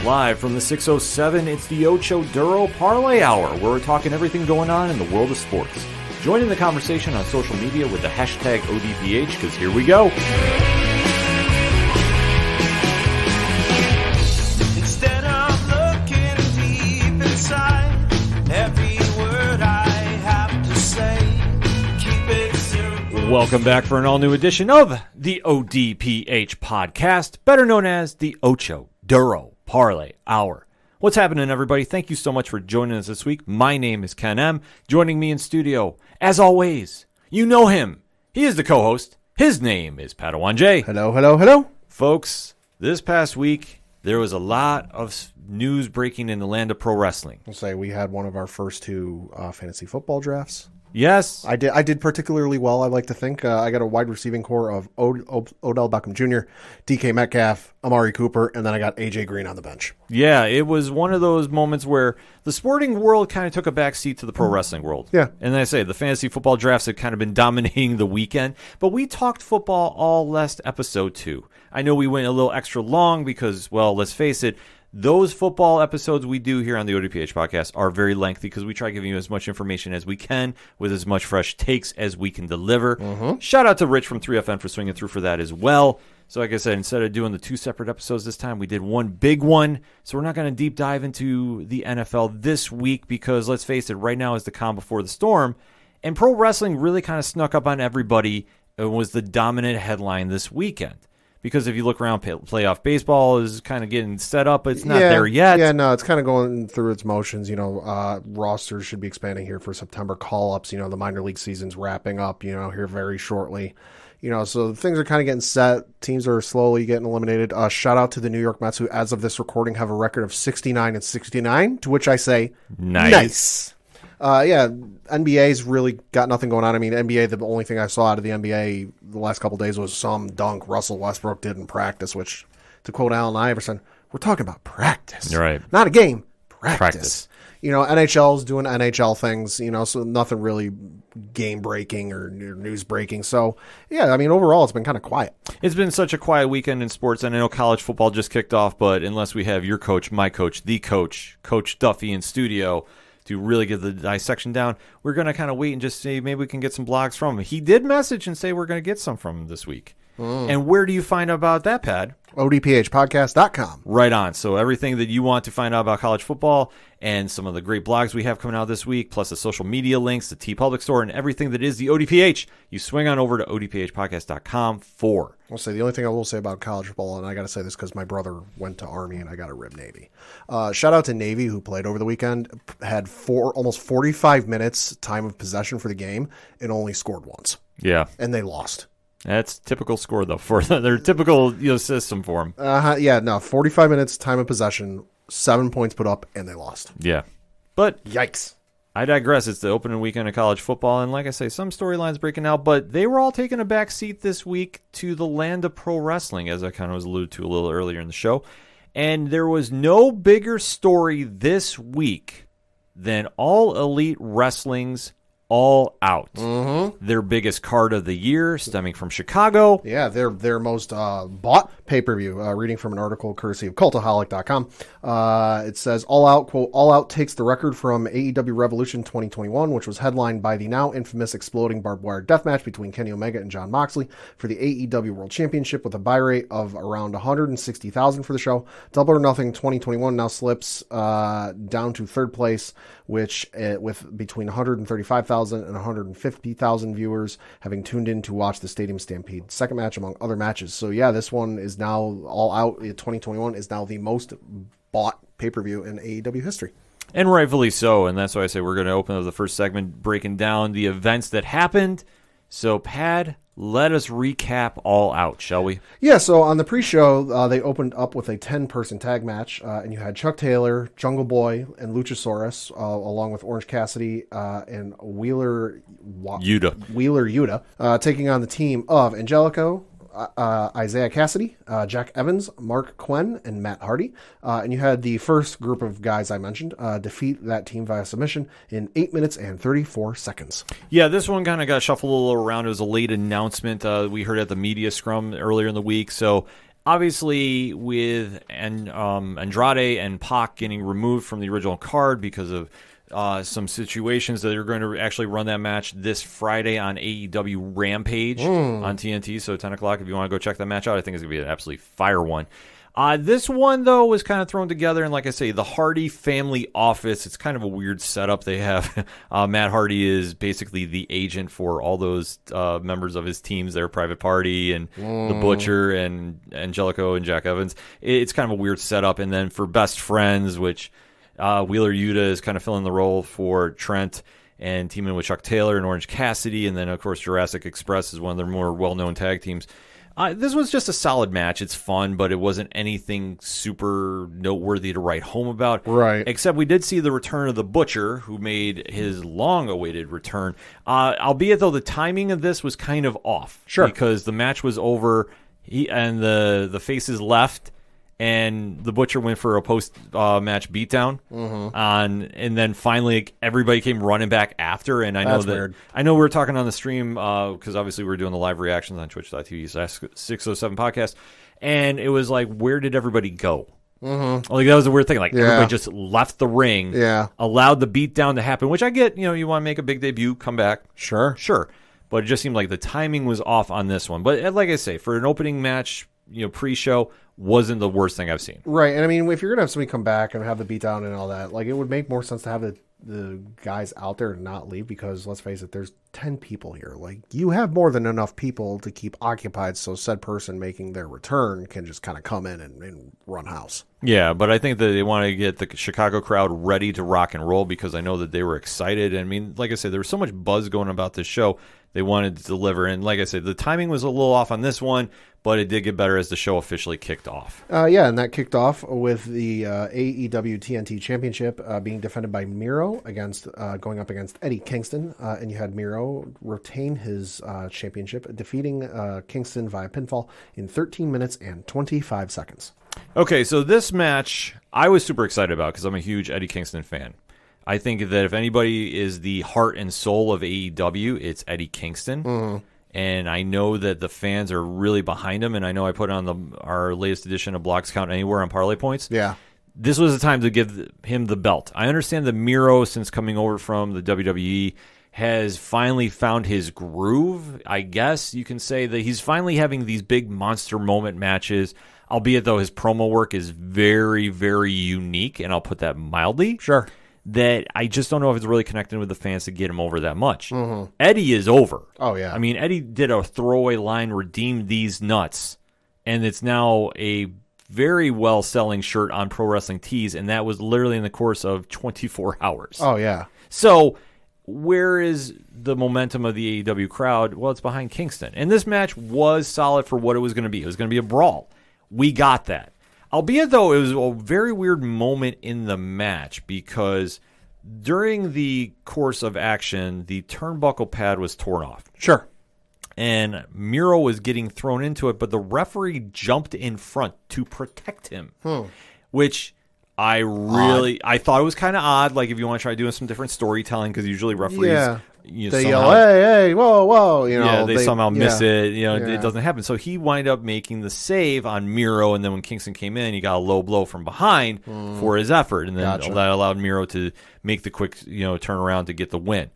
Live from the 607, it's the Ocho Duro Parlay Hour, where we're talking everything going on in the world of sports. Join in the conversation on social media with the hashtag ODPH, because here we go. Instead of looking deep inside, every word I have to say, keep it simple. Welcome back for an all-new edition of the ODPH podcast, better known as the Ocho Duro Parlay Hour. What's happening, everybody? Thank you so much for joining us this week. My name is Ken M. Joining me in studio, as always, you know him. He is the co-host. His name is Padawan J. Hello, hello, hello. Folks, this past week, there was a lot of news breaking in the land of pro wrestling. I'll say we had one of our first two fantasy football drafts. Yes. I did particularly well, I like to think. I got a wide receiving core of Odell Beckham Jr., DK Metcalf, Amari Cooper, and then I got AJ Green on the bench. Yeah, it was one of those moments where the sporting world kind of took a back seat to the pro wrestling world. Yeah. And then I say the fantasy football drafts have kind of been dominating the weekend, but we talked football all last episode too. I know we went a little extra long because, well, let's face it, those football episodes we do here on the ODPH podcast are very lengthy because we try giving you as much information as we can with as much fresh takes as we can deliver. Mm-hmm. Shout out to Rich from 3FN for swinging through for that as well. So like I said, instead of doing the two separate episodes this time, we did one big one. So we're not going to deep dive into the NFL this week because, let's face it, right now is the calm before the storm. And pro wrestling really kind of snuck up on everybody. It was the dominant headline this weekend. Because if you look around, playoff baseball is kind of getting set up, but it's not there yet. Yeah, no, it's kind of going through its motions. Rosters should be expanding here for September call-ups. The minor league season's wrapping up, here very shortly. So things are kind of getting set. Teams are slowly getting eliminated. Shout out to the New York Mets, who, as of this recording, have a record of 69-69, to which I say, nice. NBA's really got nothing going on. I mean, NBA, the only thing I saw out of the NBA the last couple of days was some dunk Russell Westbrook did in practice, which, to quote Allen Iverson, we're talking about practice. Right. Not a game, practice. NHL's doing NHL things, so nothing really game-breaking or news-breaking. So, yeah, I mean, overall, it's been kind of quiet. It's been such a quiet weekend in sports, and I know college football just kicked off, but unless we have your coach, my coach, the coach, Coach Duffy in studio, to really get the dissection down, we're going to kind of wait and just see maybe we can get some blogs from him. He did message and say we're going to get some from him this week. And where do you find out about that, Pad? ODPHpodcast.com. Right on. So everything that you want to find out about college football and some of the great blogs we have coming out this week, plus the social media links, the TeePublic store, and everything that is the ODPH, you swing on over to ODPHpodcast.com for. I'll say the only thing I will say about college football, and I got to say this because my brother went to Army and I got a rib Navy. Shout out to Navy, who played over the weekend, had almost 45 minutes time of possession for the game and only scored once. Yeah. And they lost. That's typical score, though, for their typical system for them. 45 minutes time of possession, 7 points put up, and they lost. Yeah. But yikes. I digress. It's the opening weekend of college football, and like I say, some storylines breaking out, but they were all taking a back seat this week to the land of pro wrestling, as I kind of was alluded to a little earlier in the show. And there was no bigger story this week than All Elite Wrestling's All Out. Mm-hmm. Their biggest card of the year, stemming from Chicago. Yeah, their most bought pay-per-view. Reading from an article courtesy of Cultaholic.com. It says, All Out, quote, All Out takes the record from AEW Revolution 2021, which was headlined by the now infamous exploding barbed wire death match between Kenny Omega and Jon Moxley for the AEW World Championship with a buy rate of around 160,000 for the show. Double or Nothing 2021 now slips down to third place, which with between 135,000 and 150,000 viewers having tuned in to watch the Stadium Stampede second match, among other matches. So yeah, this one is now All Out 2021 is now the most bought pay-per-view in AEW history. And rightfully so, and that's why I say we're going to open up the first segment breaking down the events that happened. So, Pad, let us recap All Out, shall we? Yeah, so on the pre-show, they opened up with a 10-person tag match, and you had Chuck Taylor, Jungle Boy, and Luchasaurus, along with Orange Cassidy and Wheeler Yuta, taking on the team of Angelico, Isaiah Cassidy, Jack Evans, Mark Quinn, and Matt Hardy. And you had the first group of guys I mentioned defeat that team via submission in 8 minutes and 34 seconds. Yeah, this one kind of got shuffled a little around. It was a late announcement. We heard at the media scrum earlier in the week. So obviously with Andrade and Pac getting removed from the original card because of some situations, that they're going to actually run that match this Friday on AEW Rampage on TNT. So 10 o'clock if you want to go check that match out. I think it's going to be an absolutely fire one. This one, though, was kind of thrown together, and like I say, the Hardy family office, it's kind of a weird setup they have. Matt Hardy is basically the agent for all those members of his teams, their Private Party, and the Butcher, and Angelico, and Jack Evans. It's kind of a weird setup. And then for Best Friends, which Wheeler Yuta is kind of filling the role for Trent, and teaming with Chuck Taylor and Orange Cassidy, and then, of course, Jurassic Express is one of their more well-known tag teams. This was just a solid match. It's fun, but it wasn't anything super noteworthy to write home about. Right. Except we did see the return of the Butcher, who made his long-awaited return. Albeit, though, the timing of this was kind of off. Sure. Because the match was over, and the faces left, and the Butcher went for a post-match beatdown. And then finally, everybody came running back after. And I know That's that weird. I know we were talking on the stream because obviously we were doing the live reactions on twitch.tv/607 podcast, and it was like, where did everybody go? Like, that was a weird thing. Like, everybody just left the ring, allowed the beatdown to happen, which I get. You want to make a big debut, come back, sure. But it just seemed like the timing was off on this one. But like I say, for an opening match, pre-show, wasn't the worst thing I've seen. Right, and I mean, if you're gonna have somebody come back and have the beatdown and all that, like, it would make more sense to have the guys out there and not leave, because let's face it, there's 10 people here. Like, you have more than enough people to keep occupied, so said person making their return can just kind of come in and run house. Yeah, but I think that they want to get the Chicago crowd ready to rock and roll, because I know that they were excited. I mean, like I said, there was so much buzz going about this show. They wanted to deliver, and like I said, the timing was a little off on this one, but it did get better as the show officially kicked off. And that kicked off with the AEW TNT Championship being defended by Miro going up against Eddie Kingston, and you had Miro retain his championship, defeating Kingston via pinfall in 13 minutes and 25 seconds. Okay, so this match I was super excited about because I'm a huge Eddie Kingston fan. I think that if anybody is the heart and soul of AEW, it's Eddie Kingston. And I know that the fans are really behind him, and I know I put on our latest edition of Blocks Count Anywhere on Parlay Points. Yeah. This was the time to give him the belt. I understand that Miro, since coming over from the WWE, has finally found his groove. I guess you can say that he's finally having these big monster moment matches, albeit though his promo work is very, very unique, and I'll put that mildly. Sure. That I just don't know if it's really connecting with the fans to get him over that much. Eddie is over. Oh, yeah. I mean, Eddie did a throwaway line, redeem these nuts, and it's now a very well-selling shirt on Pro Wrestling Tees, and that was literally in the course of 24 hours. Oh, yeah. So where is the momentum of the AEW crowd? Well, it's behind Kingston. And this match was solid for what it was going to be. It was going to be a brawl. We got that. Albeit, though, it was a very weird moment in the match because during the course of action, the turnbuckle pad was torn off. Sure. And Miro was getting thrown into it, but the referee jumped in front to protect him, which I thought it was kind of odd. Like, if you want to try doing some different storytelling, because usually referees... They yell, hey, whoa, they somehow miss it. It doesn't happen. So he wind up making the save on Miro, and then when Kingston came in, he got a low blow from behind for his effort, and then that allowed Miro to make the quick, turnaround to get the win.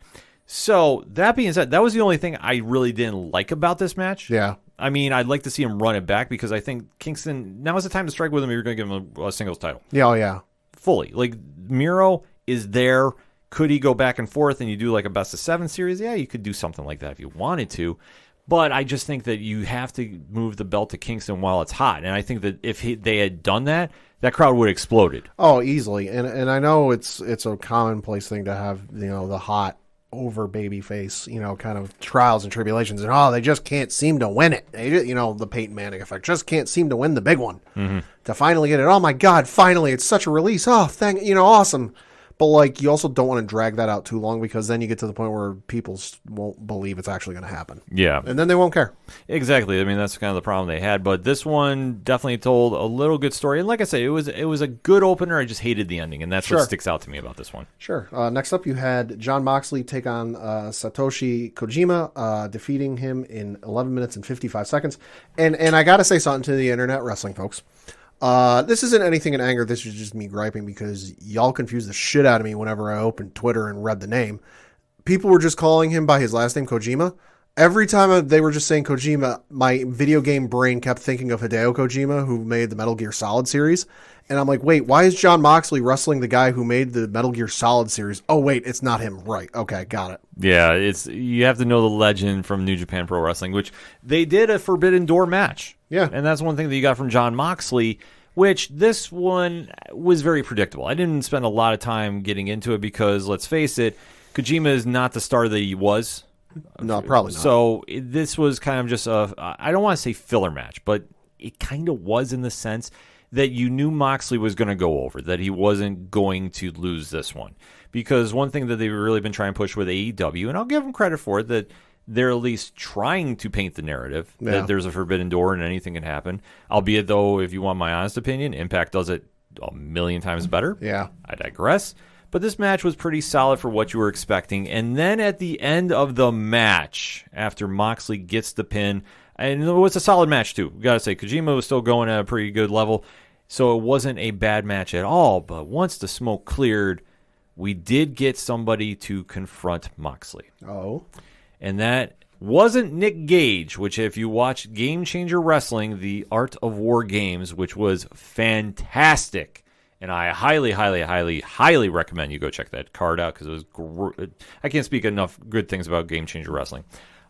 So that being said, that was the only thing I really didn't like about this match. Yeah. I mean, I'd like to see him run it back because I think Kingston, now is the time to strike with him if you're going to give him a singles title. Yeah, oh yeah. Fully. Like, Miro is there. Could he go back and forth and you do like a best of 7 series? Yeah, you could do something like that if you wanted to. But I just think that you have to move the belt to Kingston while it's hot. And I think that if they had done that, that crowd would have exploded. Oh, easily. And I know it's a commonplace thing to have, the hot over baby face, kind of trials and tribulations. And, they just can't seem to win it. They, the Peyton Manning effect. Just can't seem to win the big one. To finally get it. Oh, my God, finally. It's such a release. Oh, awesome. but like you also don't want to drag that out too long because then you get to the point where people won't believe it's actually going to happen. Yeah. And then they won't care. Exactly. I mean, that's kind of the problem they had. But this one definitely told a little good story. And like I say, it was a good opener. I just hated the ending, and that's what sticks out to me about this one. Sure. Next up, you had Jon Moxley take on Satoshi Kojima, defeating him in 11 minutes and 55 seconds. And I got to say something to the internet wrestling folks. This isn't anything in anger. This is just me griping because y'all confused the shit out of me whenever I opened Twitter and read the name. People were just calling him by his last name, Kojima. Every time they were just saying Kojima, my video game brain kept thinking of Hideo Kojima, who made the Metal Gear Solid series. And I'm like, wait, why is Jon Moxley wrestling the guy who made the Metal Gear Solid series? Oh, wait, it's not him. Right. Okay, got it. Yeah, you have to know the legend from New Japan Pro Wrestling, which they did a Forbidden Door match. Yeah. And that's one thing that you got from Jon Moxley, which this one was very predictable. I didn't spend a lot of time getting into it because, let's face it, Kojima is not the star that he was. No, probably not. So this was kind of just I don't want to say filler match, but it kind of was in the sense that you knew Moxley was going to go over, that he wasn't going to lose this one. Because one thing that they've really been trying to push with AEW, and I'll give them credit for it, that they're at least trying to paint the narrative that there's a forbidden door and anything can happen. Albeit, though, if you want my honest opinion, Impact does it a million times better. Yeah. I digress. But this match was pretty solid for what you were expecting. And then at the end of the match, after Moxley gets the pin, and it was a solid match too. Got to say, Kojima was still going at a pretty good level. So it wasn't a bad match at all. But once the smoke cleared, we did get somebody to confront Moxley. Oh. And that wasn't Nick Gage, which if you watch Game Changer Wrestling, The Art of War Games, which was fantastic. And I highly, highly, highly, highly recommend you go check that card out because it was I can't speak enough good things about Game Changer Wrestling.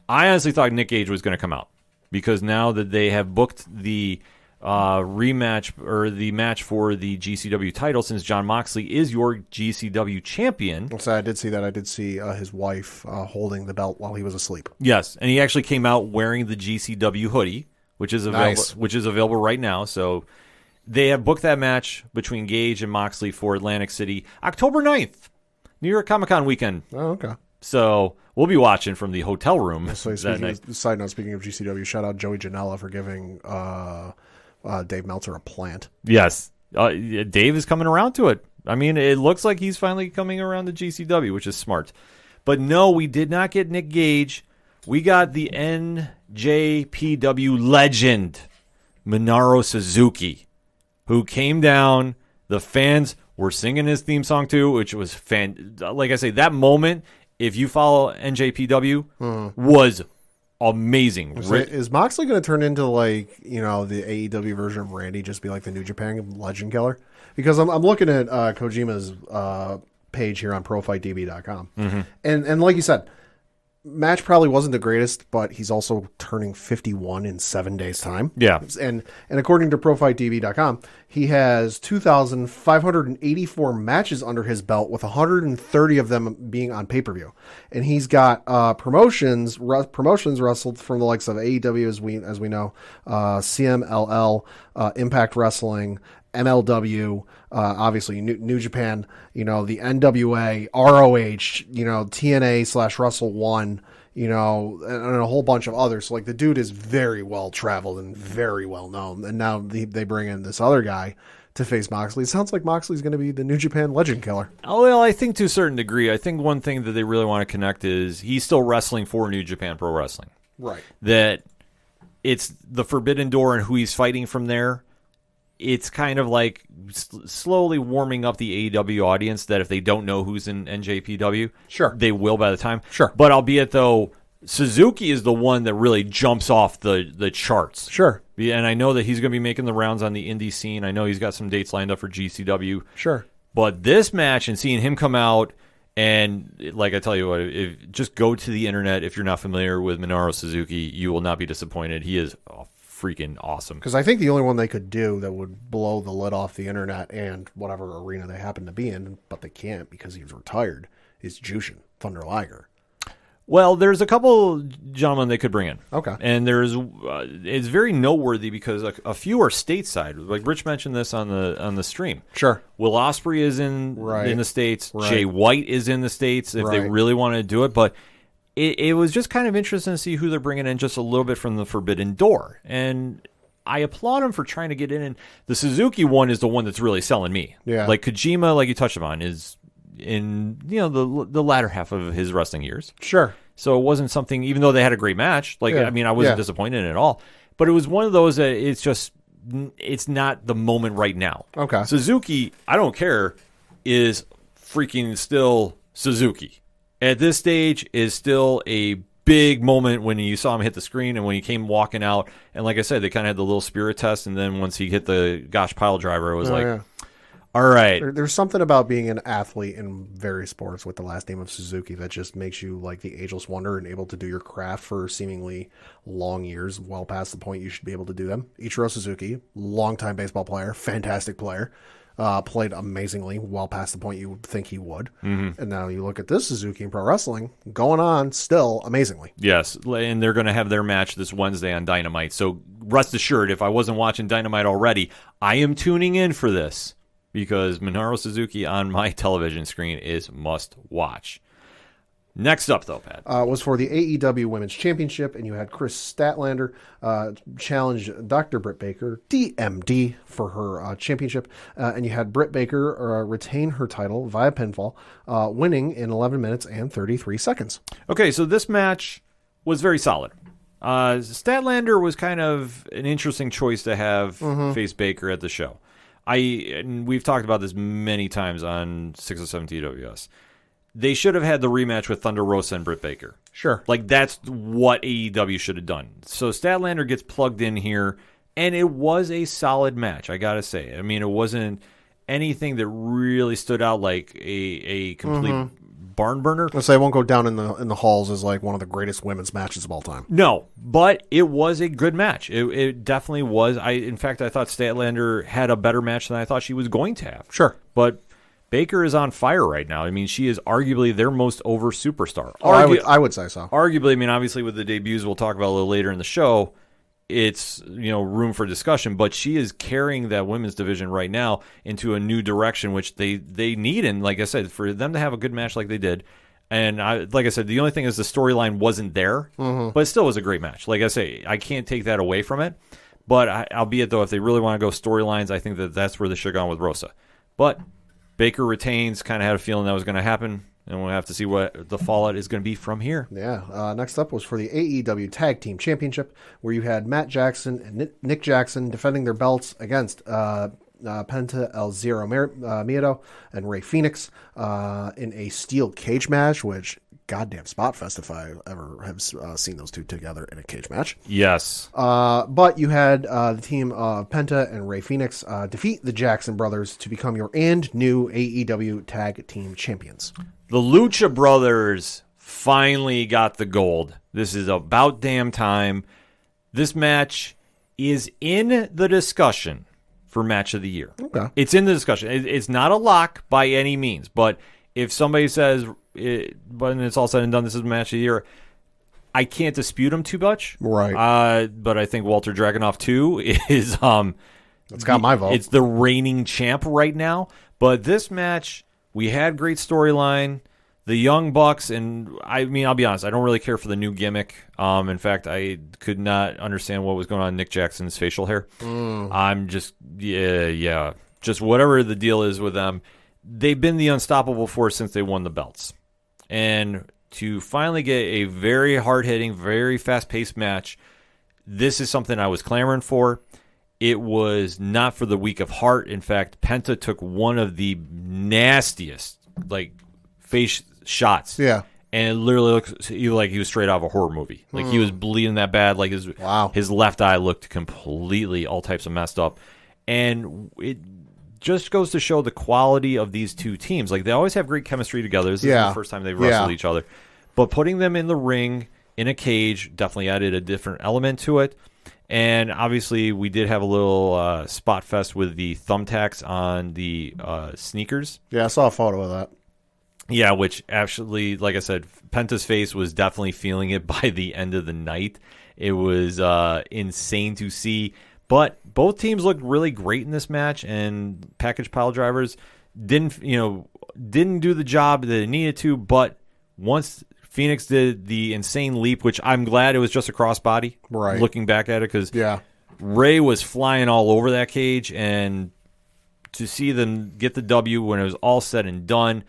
I honestly thought Nick Gage was going to come out because now that they have booked the rematch or the match for the GCW title, since Jon Moxley is your GCW champion. So I did see that. I did see his wife holding the belt while he was asleep. Yes, and he actually came out wearing the GCW hoodie, which is available right now. So they have booked that match between Gage and Moxley for Atlantic City, October 9th, New York Comic-Con weekend. Oh, okay. So we'll be watching from the hotel room. So side note, speaking of GCW, shout out Joey Janela for giving Dave Meltzer a plant. Yes. Dave is coming around to it. I mean, it looks like he's finally coming around to GCW, which is smart. But no, we did not get Nick Gage. We got the NJPW legend, Minoru Suzuki, who came down. The fans were singing his theme song too, which was like I say, that moment, if you follow NJPW, was amazing. Is Moxley going to turn into the AEW version of Randy, just be like the New Japan Legend Killer? Because I'm looking at Kojima's page here on ProFightDB.com, and like you said, match probably wasn't the greatest, but he's also turning 51 in 7 days' time. Yeah, and according to ProFightDB.com, he has 2,584 matches under his belt, with 130 of them being on pay-per-view. And he's got promotions wrestled from the likes of AEW, as we know, CMLL, Impact Wrestling, MLW, obviously New Japan, the NWA, ROH, TNA/Wrestle One, and a whole bunch of others. So, the dude is very well traveled and very well known. And now they bring in this other guy to face Moxley. It sounds like Moxley's going to be the New Japan Legend Killer. Oh, well, I think to a certain degree. I think one thing that they really want to connect is he's still wrestling for New Japan Pro Wrestling. Right. That it's the Forbidden Door and who he's fighting from there. It's kind of like slowly warming up the AEW audience that if they don't know who's in NJPW, sure, they will by the time. Sure. But albeit, though, Suzuki is the one that really jumps off the charts. Sure. And I know that he's going to be making the rounds on the indie scene. I know he's got some dates lined up for GCW. Sure. But this match and seeing him come out, and like I tell you what, just go to the internet. If you're not familiar with Minoru Suzuki, you will not be disappointed. He is freaking awesome. Because I think the only one they could do that would blow the lid off the internet and whatever arena they happen to be in, but they can't because he's retired, is Jushin Thunder Liger. Well, there's a couple gentlemen they could bring in. Okay. And there's it's very noteworthy because a few are stateside. Like Rich mentioned this on the stream. Sure. Will Ospreay is in the States. Right. Jay White is in the States if they Right. really want to do it. But it was just kind of interesting to see who they're bringing in just a little bit from the Forbidden Door. And I applaud them for trying to get in. And the Suzuki one is the one that's really selling me. Yeah. Like Kojima, like you touched upon, is in the latter half of his wrestling years. Sure. So it wasn't something, even though they had a great match, like, Yeah. I mean, I wasn't Yeah. disappointed in it at all. But it was one of those that it's not the moment right now. Okay. Suzuki, I don't care, is freaking still Suzuki. At this stage, is still a big moment when you saw him hit the screen and when he came walking out. And like I said, they kind of had the little spirit test. And then once he hit the gosh pile driver, it was Yeah. all right. There's something about being an athlete in various sports with the last name of Suzuki that just makes you like the ageless wonder and able to do your craft for seemingly long years, well past the point you should be able to do them. Ichiro Suzuki, longtime baseball player, fantastic player, played amazingly well past the point you would think he would. Mm-hmm. And now you look at this Suzuki in pro wrestling, going on still amazingly. Yes, and they're going to have their match this Wednesday on Dynamite. So rest assured, if I wasn't watching Dynamite already, I am tuning in for this. Because Minoru Suzuki on my television screen is must watch. Next up, though, Pat. Was for the AEW Women's Championship, and you had Chris Statlander challenge Dr. Britt Baker, DMD, for her championship. And you had Britt Baker retain her title via pinfall, winning in 11 minutes and 33 seconds. Okay, so this match was very solid. Statlander was kind of an interesting choice to have face Baker at the show. And we've talked about this many times on 607 TWS. They should have had the rematch with Thunder Rosa and Britt Baker. Sure. Like, that's what AEW should have done. So Statlander gets plugged in here, and it was a solid match, I gotta say. I mean, it wasn't anything that really stood out like a complete barn burner. Let's say it won't go down in the halls as like one of the greatest women's matches of all time. No, but it was a good match. It definitely was. In fact, I thought Statlander had a better match than I thought she was going to have. Sure. But Baker is on fire right now. I mean, she is arguably their most over superstar. I would say so. Arguably, I mean, obviously with the debuts we'll talk about a little later in the show, it's room for discussion, but she is carrying that women's division right now into a new direction, which they need. And like I said, for them to have a good match like they did, and like I said, the only thing is the storyline wasn't there, but it still was a great match. Like I say, I can't take that away from it. But albeit though, if they really want to go storylines, I think that's where they should have gone with Rosa. But Baker retains. Kind of had a feeling that was going to happen. And we'll have to see what the fallout is going to be from here. Yeah. Next up was for the AEW Tag Team Championship, where you had Matt Jackson and Nick Jackson defending their belts against Penta El Zero Miedo and Rey Fenix in a steel cage match, which, goddamn spot fest if I ever have seen those two together in a cage match. Yes. But you had the team of Penta and Rey Fenix defeat the Jackson brothers to become your new AEW Tag Team Champions. The Lucha Brothers finally got the gold. This is about damn time. This match is in the discussion for Match of the Year. Okay. It's in the discussion. It's not a lock by any means, but if somebody says, when it's all said and done, this is Match of the Year, I can't dispute them too much. Right. But I think Walter Dragunov 2 is... It's got my vote. It's the reigning champ right now. But this match... We had great storyline. The Young Bucks, and I mean, I'll be honest, I don't really care for the new gimmick. In fact, I could not understand what was going on in Nick Jackson's facial hair. I'm just, just whatever the deal is with them. They've been the unstoppable force since they won the belts. And to finally get a very hard-hitting, very fast-paced match, this is something I was clamoring for. It was not for the weak of heart. In fact, Penta took one of the nastiest, face shots. Yeah. And it literally looked like he was straight out of a horror movie. Like, he was bleeding that bad. Like, his left eye looked completely all types of messed up. And it just goes to show the quality of these two teams. Like, they always have great chemistry together. This is the first time they've wrestled each other. But putting them in the ring, in a cage, definitely added a different element to it. And obviously, we did have a little spot fest with the thumbtacks on the sneakers. Yeah, I saw a photo of that. Yeah, which actually, like I said, Penta's face was definitely feeling it by the end of the night. It was insane to see. But both teams looked really great in this match, and package pile drivers didn't do the job that it needed to. But once Phoenix did the insane leap, which I'm glad it was just a crossbody, right? Looking back at it, because yeah, Ray was flying all over that cage, and to see them get the W when it was all said and done,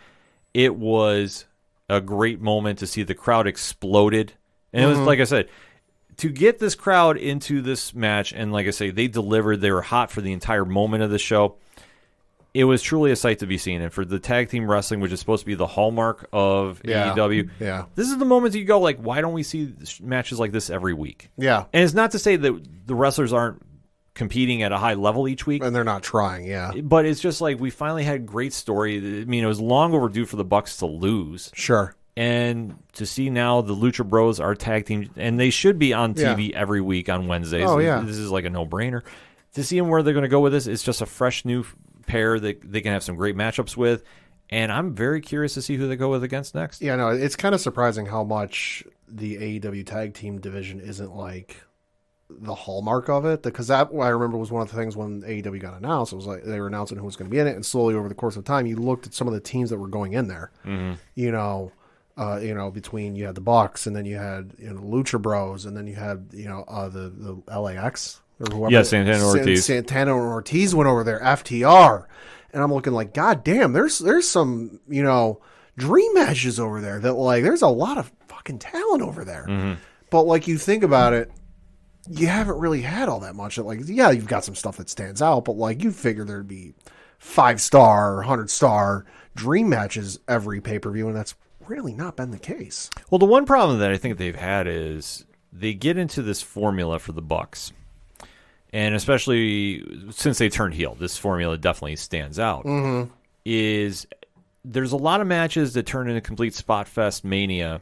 it was a great moment to see the crowd exploded. And it was, like I said, to get this crowd into this match, and like I say, they delivered. They were hot for the entire moment of the show. It was truly a sight to be seen. And for the tag team wrestling, which is supposed to be the hallmark of AEW, this is the moment you go, like, why don't we see matches like this every week? Yeah. And it's not to say that the wrestlers aren't competing at a high level each week. And they're not trying, yeah. But it's just like we finally had great story. I mean, it was long overdue for the Bucks to lose. Sure. And to see now the Lucha Bros are tag team, and they should be on TV every week on Wednesdays. Oh, yeah. This is like a no-brainer. To see them where they're going to go with this, it's just a fresh new pair that they can have some great matchups with. And I'm very curious to see who they go with against next. Yeah, no, it's kind of surprising how much the AEW tag team division isn't like the hallmark of it, because that, I remember, was one of the things when AEW got announced. It was like they were announcing who was going to be in it, and slowly over the course of time, you looked at some of the teams that were going in there. Between you had the Bucks, and then you had Lucha Bros, and then you had the LAX or whoever. Yeah, Santana and Ortiz. Santana and Ortiz went over there. FTR, and I'm looking like, God damn, there's some dream matches over there that, like, there's a lot of fucking talent over there. But like, you think about it, you haven't really had all that much. Like, yeah, you've got some stuff that stands out, but like, you figure there'd be 5-star or 100-star dream matches every pay-per-view, and that's really not been the case. Well, the one problem that I think they've had is they get into this formula for the Bucks, and especially since they turned heel, this formula definitely stands out. Is there's a lot of matches that turn into complete spot fest mania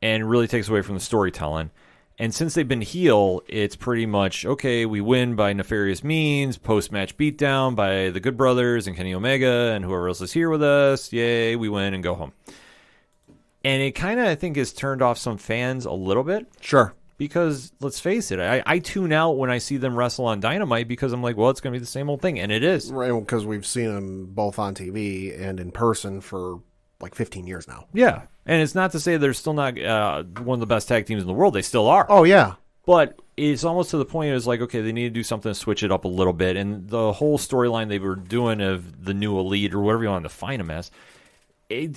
and really takes away from the storytelling. And since they've been heel, it's pretty much, okay, we win by nefarious means, post-match beatdown by the Good Brothers and Kenny Omega and whoever else is here with us. Yay, we win and go home. And it kind of, I think, has turned off some fans a little bit. Sure. Because, let's face it, I tune out when I see them wrestle on Dynamite because I'm like, well, it's going to be the same old thing. And it is. Right, because we've seen them both on TV and in person for like 15 years now. Yeah. And it's not to say they're still not one of the best tag teams in the world. They still are. Oh, yeah. But it's almost to the point, it's like, okay, they need to do something to switch it up a little bit. And the whole storyline they were doing of the new elite, or whatever you want to define them as,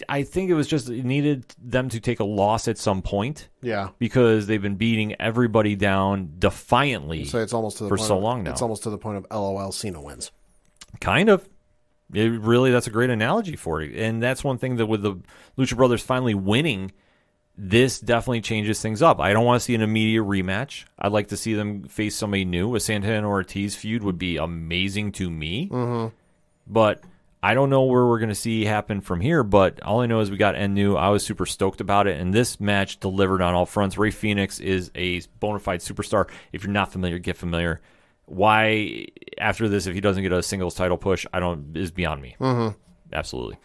I think it was just it needed them to take a loss at some point. Yeah. Because they've been beating everybody down defiantly So it's almost to the for point so of, long now. It's almost to the point of LOL Cena wins. Kind of. That's a great analogy for it. And that's one thing that with the Lucha Brothers finally winning, this definitely changes things up. I don't want to see an immediate rematch. I'd like to see them face somebody new. A Santana and Ortiz feud would be amazing to me. But I don't know where we're going to see happen from here, but all I know is we got New. I was super stoked about it, and this match delivered on all fronts. Rey Fenix is a bona fide superstar. If you're not familiar, get familiar. Why, after this, if he doesn't get a singles title push, is beyond me. Absolutely.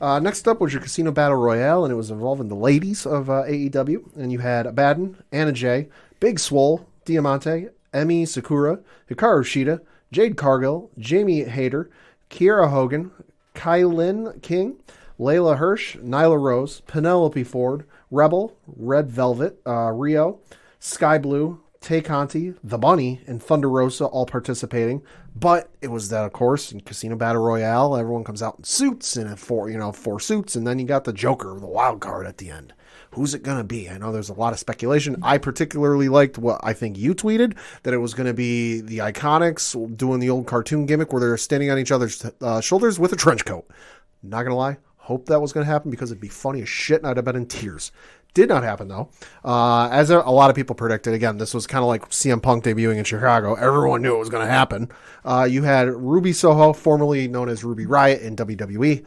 Next up was your Casino Battle Royale, and it was involving the ladies of AEW. And you had Abaddon, Anna Jay, Big Swole, Diamante, Emi Sakura, Hikaru Shida, Jade Cargill, Jamie Hayter, Kiera Hogan, Kylin King, Layla Hirsch, Nyla Rose, Penelope Ford, Rebel, Red Velvet, Rio, Sky Blue, Tay Conti, The Bunny, and Thunder Rosa all participating. But it was that, of course, in Casino Battle Royale, everyone comes out in suits and four suits, and then you got the Joker, the wild card at the end. Who's it going to be? I know there's a lot of speculation. I particularly liked what I think you tweeted, that it was going to be the Iconics doing the old cartoon gimmick where they're standing on each other's shoulders with a trench coat. Not going to lie, hope that was going to happen because it'd be funny as shit and I'd have been in tears. Did not happen, though. As a lot of people predicted, again, this was kind of like CM Punk debuting in Chicago. Everyone knew it was going to happen. You had Ruby Soho, formerly known as Ruby Riott in WWE,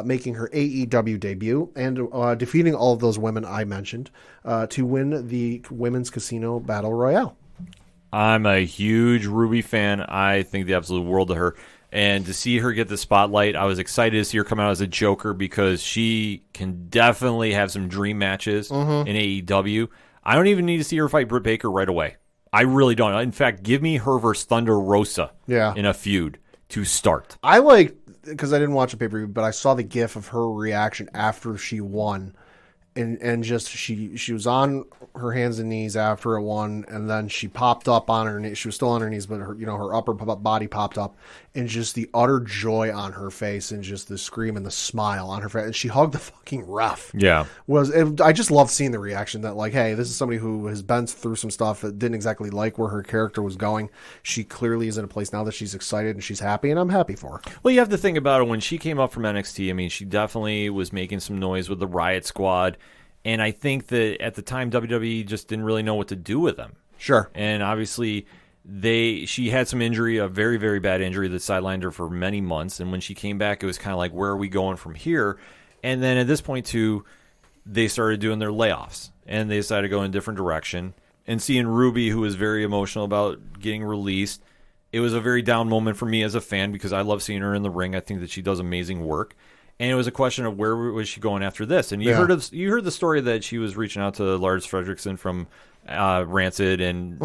making her AEW debut and defeating all of those women I mentioned to win the Women's Casino Battle Royale. I'm a huge Ruby fan. I think the absolute world of her. And to see her get the spotlight, I was excited to see her come out as a Joker because she can definitely have some dream matches in AEW. I don't even need to see her fight Britt Baker right away. I really don't. In fact, give me her versus Thunder Rosa in a feud to start. I like, because I didn't watch the pay-per-view, but I saw the gif of her reaction after she won. And just she was on her hands and knees after it won, and then she popped up on her knees. She was still on her knees, but her upper body popped up, and just the utter joy on her face, and just the scream and the smile on her face. And she hugged the fucking ref. Yeah, I just loved seeing the reaction that, like, hey, this is somebody who has been through some stuff that didn't exactly like where her character was going. She clearly is in a place now that she's excited and she's happy, and I'm happy for her. Well, you have to think about it. When she came up from NXT, I mean, she definitely was making some noise with the Riot Squad. And I think that at the time, WWE just didn't really know what to do with them. Sure. And obviously, she had some injury, a very, very bad injury that sidelined her for many months. And when she came back, it was kind of like, where are we going from here? And then at this point, too, they started doing their layoffs. And they decided to go in a different direction. And seeing Ruby, who was very emotional about getting released, it was a very down moment for me as a fan because I love seeing her in the ring. I think that she does amazing work. And it was a question of where was she going after this. And you heard the story that she was reaching out to Lars Fredrickson from Rancid, and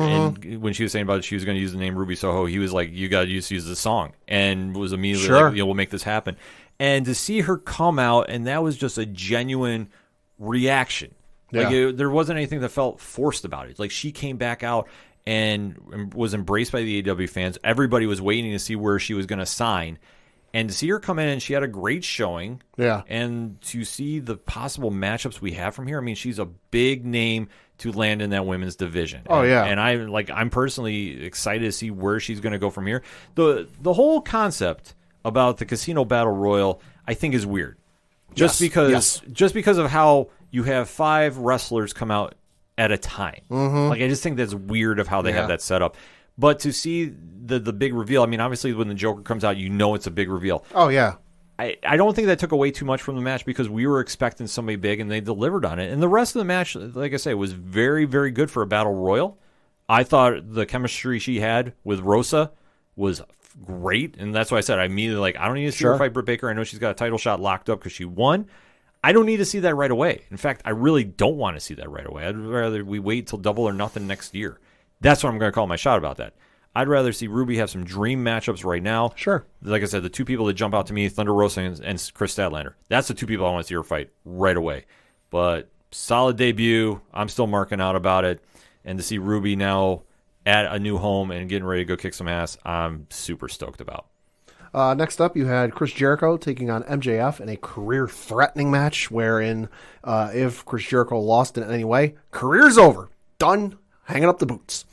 when she was saying about she was going to use the name Ruby Soho, he was like, you got to use the song, and was immediately like, we'll make this happen. And to see her come out, and that was just a genuine reaction. Like there wasn't anything that felt forced about it. Like she came back out and was embraced by the AEW fans. Everybody was waiting to see where she was going to sign. And to see her come in, and she had a great showing. Yeah. And to see the possible matchups we have from here, I mean, she's a big name to land in that women's division. Oh, yeah. And I'm personally excited to see where she's going to go from here. The whole concept about the Casino Battle Royal, I think, is weird. Just because of how you have 5 wrestlers come out at a time. Like, I just think that's weird of how they have that set up. But to see the big reveal, I mean, obviously when the Joker comes out, it's a big reveal. Oh, yeah. I don't think that took away too much from the match because we were expecting somebody big and they delivered on it. And the rest of the match, like I say, was very, very good for a battle royal. I thought the chemistry she had with Rosa was great. And that's why I said I immediately, I don't need to see her fight Britt Baker. I know she's got a title shot locked up because she won. I don't need to see that right away. In fact, I really don't want to see that right away. I'd rather we wait till Double or Nothing next year. That's what I'm going to call my shot about that. I'd rather see Ruby have some dream matchups right now. Sure. Like I said, the 2 people that jump out to me, Thunder Rosa and Chris Statlander. That's the 2 people I want to see her fight right away. But solid debut. I'm still marking out about it. And to see Ruby now at a new home and getting ready to go kick some ass, I'm super stoked about. Next up, you had Chris Jericho taking on MJF in a career-threatening match wherein if Chris Jericho lost in any way, career's over. Done. Hanging up the boots.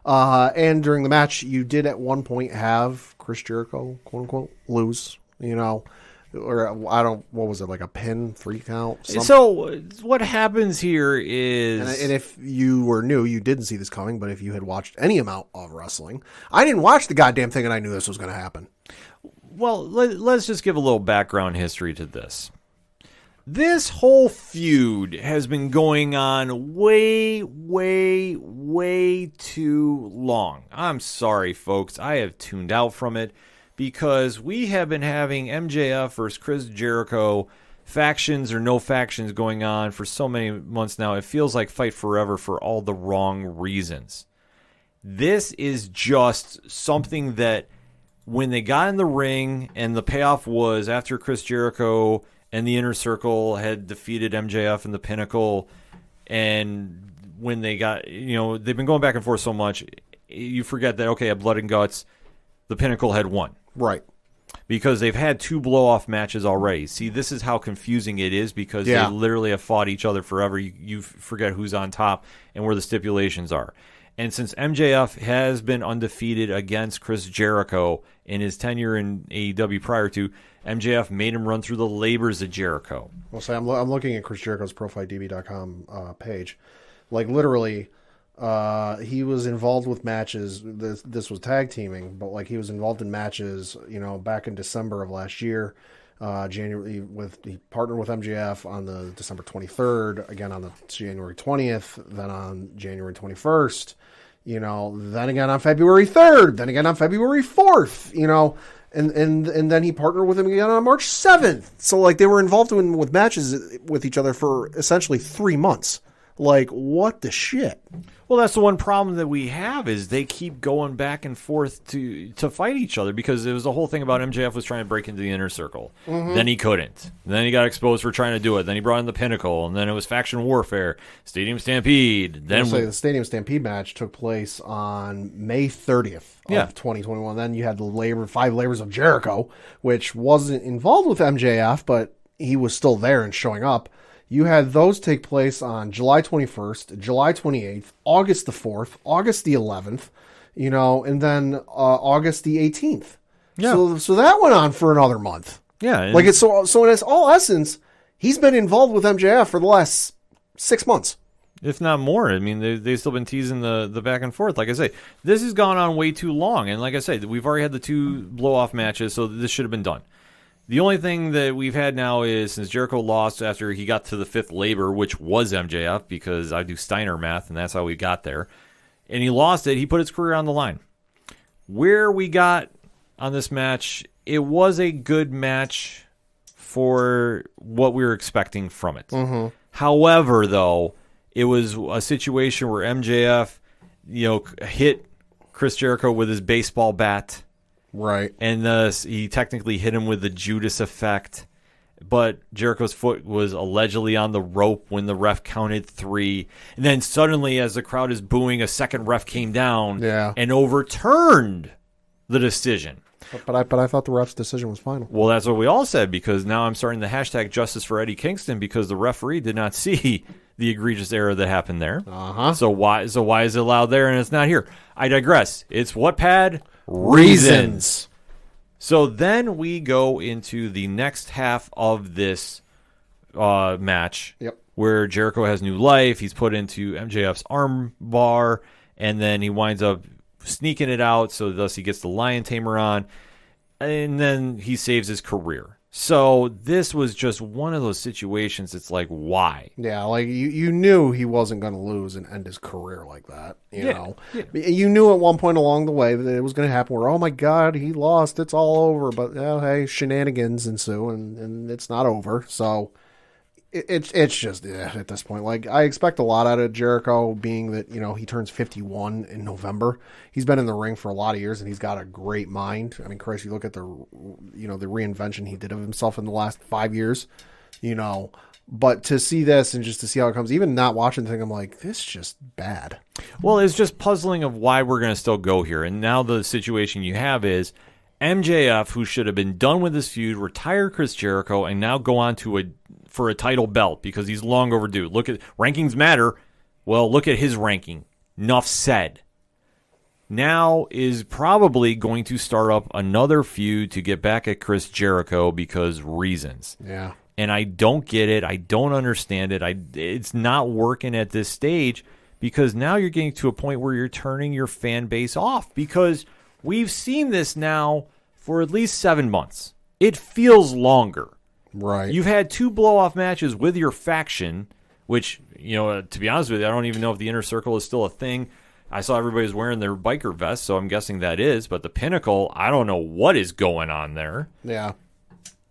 And during the match, you did at one point have Chris Jericho, quote unquote, lose, or what was it, like a pin, 3 count? Something? So what happens here is, and if you were new, you didn't see this coming, but if you had watched any amount of wrestling, I didn't watch the goddamn thing and I knew this was going to happen. Well, let's just give a little background history to this. This whole feud has been going on way, way, way too long. I'm sorry, folks. I have tuned out from it because we have been having MJF versus Chris Jericho, factions or no factions, going on for so many months now. It feels like Fight Forever for all the wrong reasons. This is just something that when they got in the ring and the payoff was after Chris Jericho and the Inner Circle had defeated MJF and the Pinnacle, and when they got, they've been going back and forth so much, you forget that, okay, at Blood and Guts, the Pinnacle had won. Right. Because they've had 2 blow-off matches already. See, this is how confusing it is because they literally have fought each other forever. You forget who's on top and where the stipulations are. And since MJF has been undefeated against Chris Jericho in his tenure in AEW prior to, MJF made him run through the labors of Jericho. Well, say I'm looking at Chris Jericho's ProFightDB.com page. Like, literally, he was involved with matches. This was tag teaming, but like he was involved in matches, back in December of last year. January he partnered with MJF on the December 23rd, again on the January 20th, then on January 21st, then again on February 3rd, then again on February 4th, And then he partnered with him again on March 7th. So, like, they were involved with matches with each other for essentially 3 months. Like, what the shit? Well, that's the one problem that we have is they keep going back and forth to fight each other because it was the whole thing about MJF was trying to break into the inner circle. Mm-hmm. Then he couldn't. Then he got exposed for trying to do it. Then he brought in the Pinnacle, and then it was Faction Warfare, Stadium Stampede. Then the Stadium Stampede match took place on May 30th of 2021. Then you had the 5 Labors of Jericho, which wasn't involved with MJF, but he was still there and showing up. You had those take place on July 21st, July 28th, August the 4th, August the 11th, and then August the 18th. Yeah. So that went on for another month. Yeah. Like so in its all essence, he's been involved with MJF for the last 6 months. If not more. I mean, they've still been teasing the back and forth. Like I say, this has gone on way too long. And like I say, we've already had the 2 blow-off matches, so this should have been done. The only thing that we've had now is since Jericho lost after he got to the 5th labor, which was MJF, because I do Steiner math, and that's how we got there, and he lost it, he put his career on the line. Where we got on this match, it was a good match for what we were expecting from it. Mm-hmm. However, though, it was a situation where MJF, hit Chris Jericho with his baseball bat. Right. And he technically hit him with the Judas effect, but Jericho's foot was allegedly on the rope when the ref counted 3. And then suddenly, as the crowd is booing, a second ref came down and overturned the decision. But I thought the ref's decision was final. Well, that's what we all said, because now I'm starting the hashtag Justice for Eddie Kingston because the referee did not see the egregious error that happened there. Uh-huh. So why is it allowed there and it's not here? I digress. It's what, Pad? Reasons. So then we go into the next half of this match where Jericho has new life. He's put into MJF's arm bar, and then he winds up sneaking it out, so thus he gets the Lion Tamer on, and then he saves his career. So this was just one of those situations. It's like, why? Yeah, like you knew he wasn't going to lose and end his career like that. You know, Yeah. You knew at one point along the way that it was going to happen. Where, oh my God, he lost. It's all over. But hey, shenanigans ensue, and it's not over. So it's just at this point. Like, I expect a lot out of Jericho, being that he turns 51 in November. He's been in the ring for a lot of years, and he's got a great mind. I mean, Chris, you look at the reinvention he did of himself in the last 5 years. But to see this and just to see how it comes, even not watching the thing, I'm like, this is just bad. Well, it's just puzzling of why we're going to still go here. And now the situation you have is MJF, who should have been done with this feud, retire Chris Jericho, and now go on to for a title belt because he's long overdue. Look at rankings matter. Well, look at his ranking. Enough said. Now is probably going to start up another feud to get back at Chris Jericho because reasons. Yeah. And I don't get it. I don't understand it. It's not working at this stage because now you're getting to a point where you're turning your fan base off because we've seen this now for at least 7 months. It feels longer. Right. You've had 2 blow-off matches with your faction, which, to be honest with you, I don't even know if the Inner Circle is still a thing. I saw everybody's wearing their biker vests, so I'm guessing that is. But the Pinnacle, I don't know what is going on there. Yeah.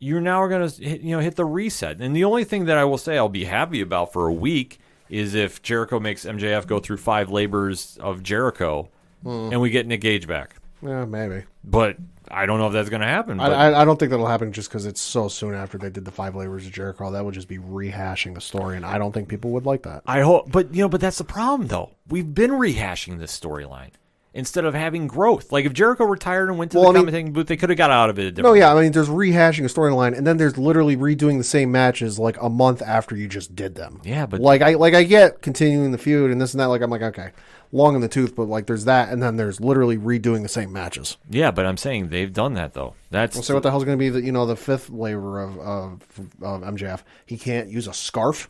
You're now going to hit the reset. And the only thing that I will say I'll be happy about for a week is if Jericho makes MJF go through 5 labors of Jericho and we get Nick Gage back. Yeah, maybe. But I don't know if that's going to happen. But I don't think that'll happen just because it's so soon after they did the 5 labors of Jericho. That would just be rehashing the story, and I don't think people would like that. I hope, but that's the problem though. We've been rehashing this storyline instead of having growth. Like if Jericho retired and went to the commentating booth, they could have got out of it a different way. I mean, there's rehashing a storyline, and then there's literally redoing the same matches like a month after you just did them. Yeah, but I get continuing the feud and this and that. Like I'm like, okay, long in the tooth, but like there's that, and then there's literally redoing the same matches. Yeah, but I'm saying they've done that though. So what the hell's going to be the 5th labor of MJF? He can't use a scarf.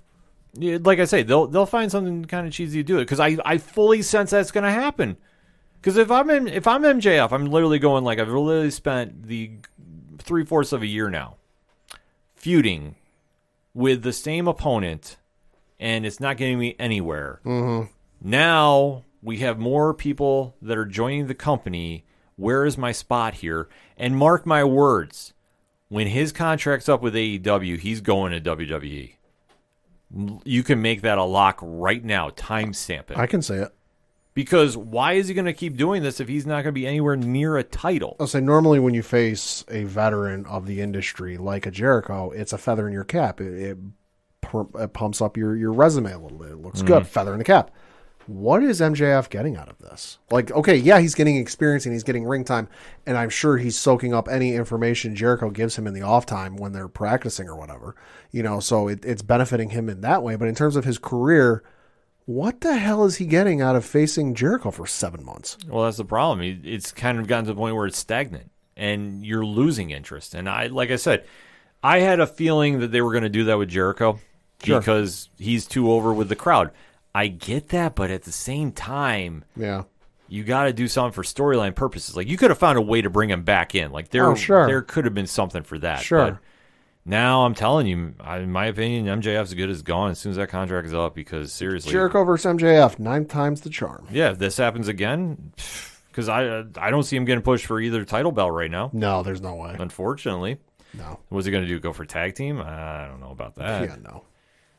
Yeah, like I say, they'll find something kind of cheesy to do it because I fully sense that's going to happen. Because if I'm MJF, I'm literally going like I've literally spent the 3/4 of a year now feuding with the same opponent, and it's not getting me anywhere. Mm-hmm. Now we have more people that are joining the company. where is my spot here? And mark my words, when his contract's up with AEW, he's going to WWE. You can make that a lock right now. Timestamp it. I can say it. Because why is he going to keep doing this if he's not going to be anywhere near a title? I'll say normally when you face a veteran of the industry like a Jericho, it's a feather in your cap. It pumps up your resume a little bit. It looks good. Feather in the cap. What is MJF getting out of this? Like, okay, yeah, he's getting experience and he's getting ring time, and I'm sure he's soaking up any information Jericho gives him in the off time when they're practicing or whatever. So it's benefiting him in that way. But in terms of his career, what the hell is he getting out of facing Jericho for 7 months? Well, that's the problem. It's kind of gotten to the point where it's stagnant, and you're losing interest. And like I said, I had a feeling that they were going to do that with Jericho because he's too over with the crowd. I get that, but at the same time, you got to do something for storyline purposes. Like, you could have found a way to bring him back in. Like, there could have been something for that. Sure. But now I'm telling you, in my opinion, MJF's good as gone as soon as that contract is up, because seriously, Jericho versus MJF, 9 times the charm. Yeah, if this happens again, because I don't see him getting pushed for either title belt right now. No, there's no way. Unfortunately. No. What's he going to do? Go for tag team? I don't know about that. Yeah, no.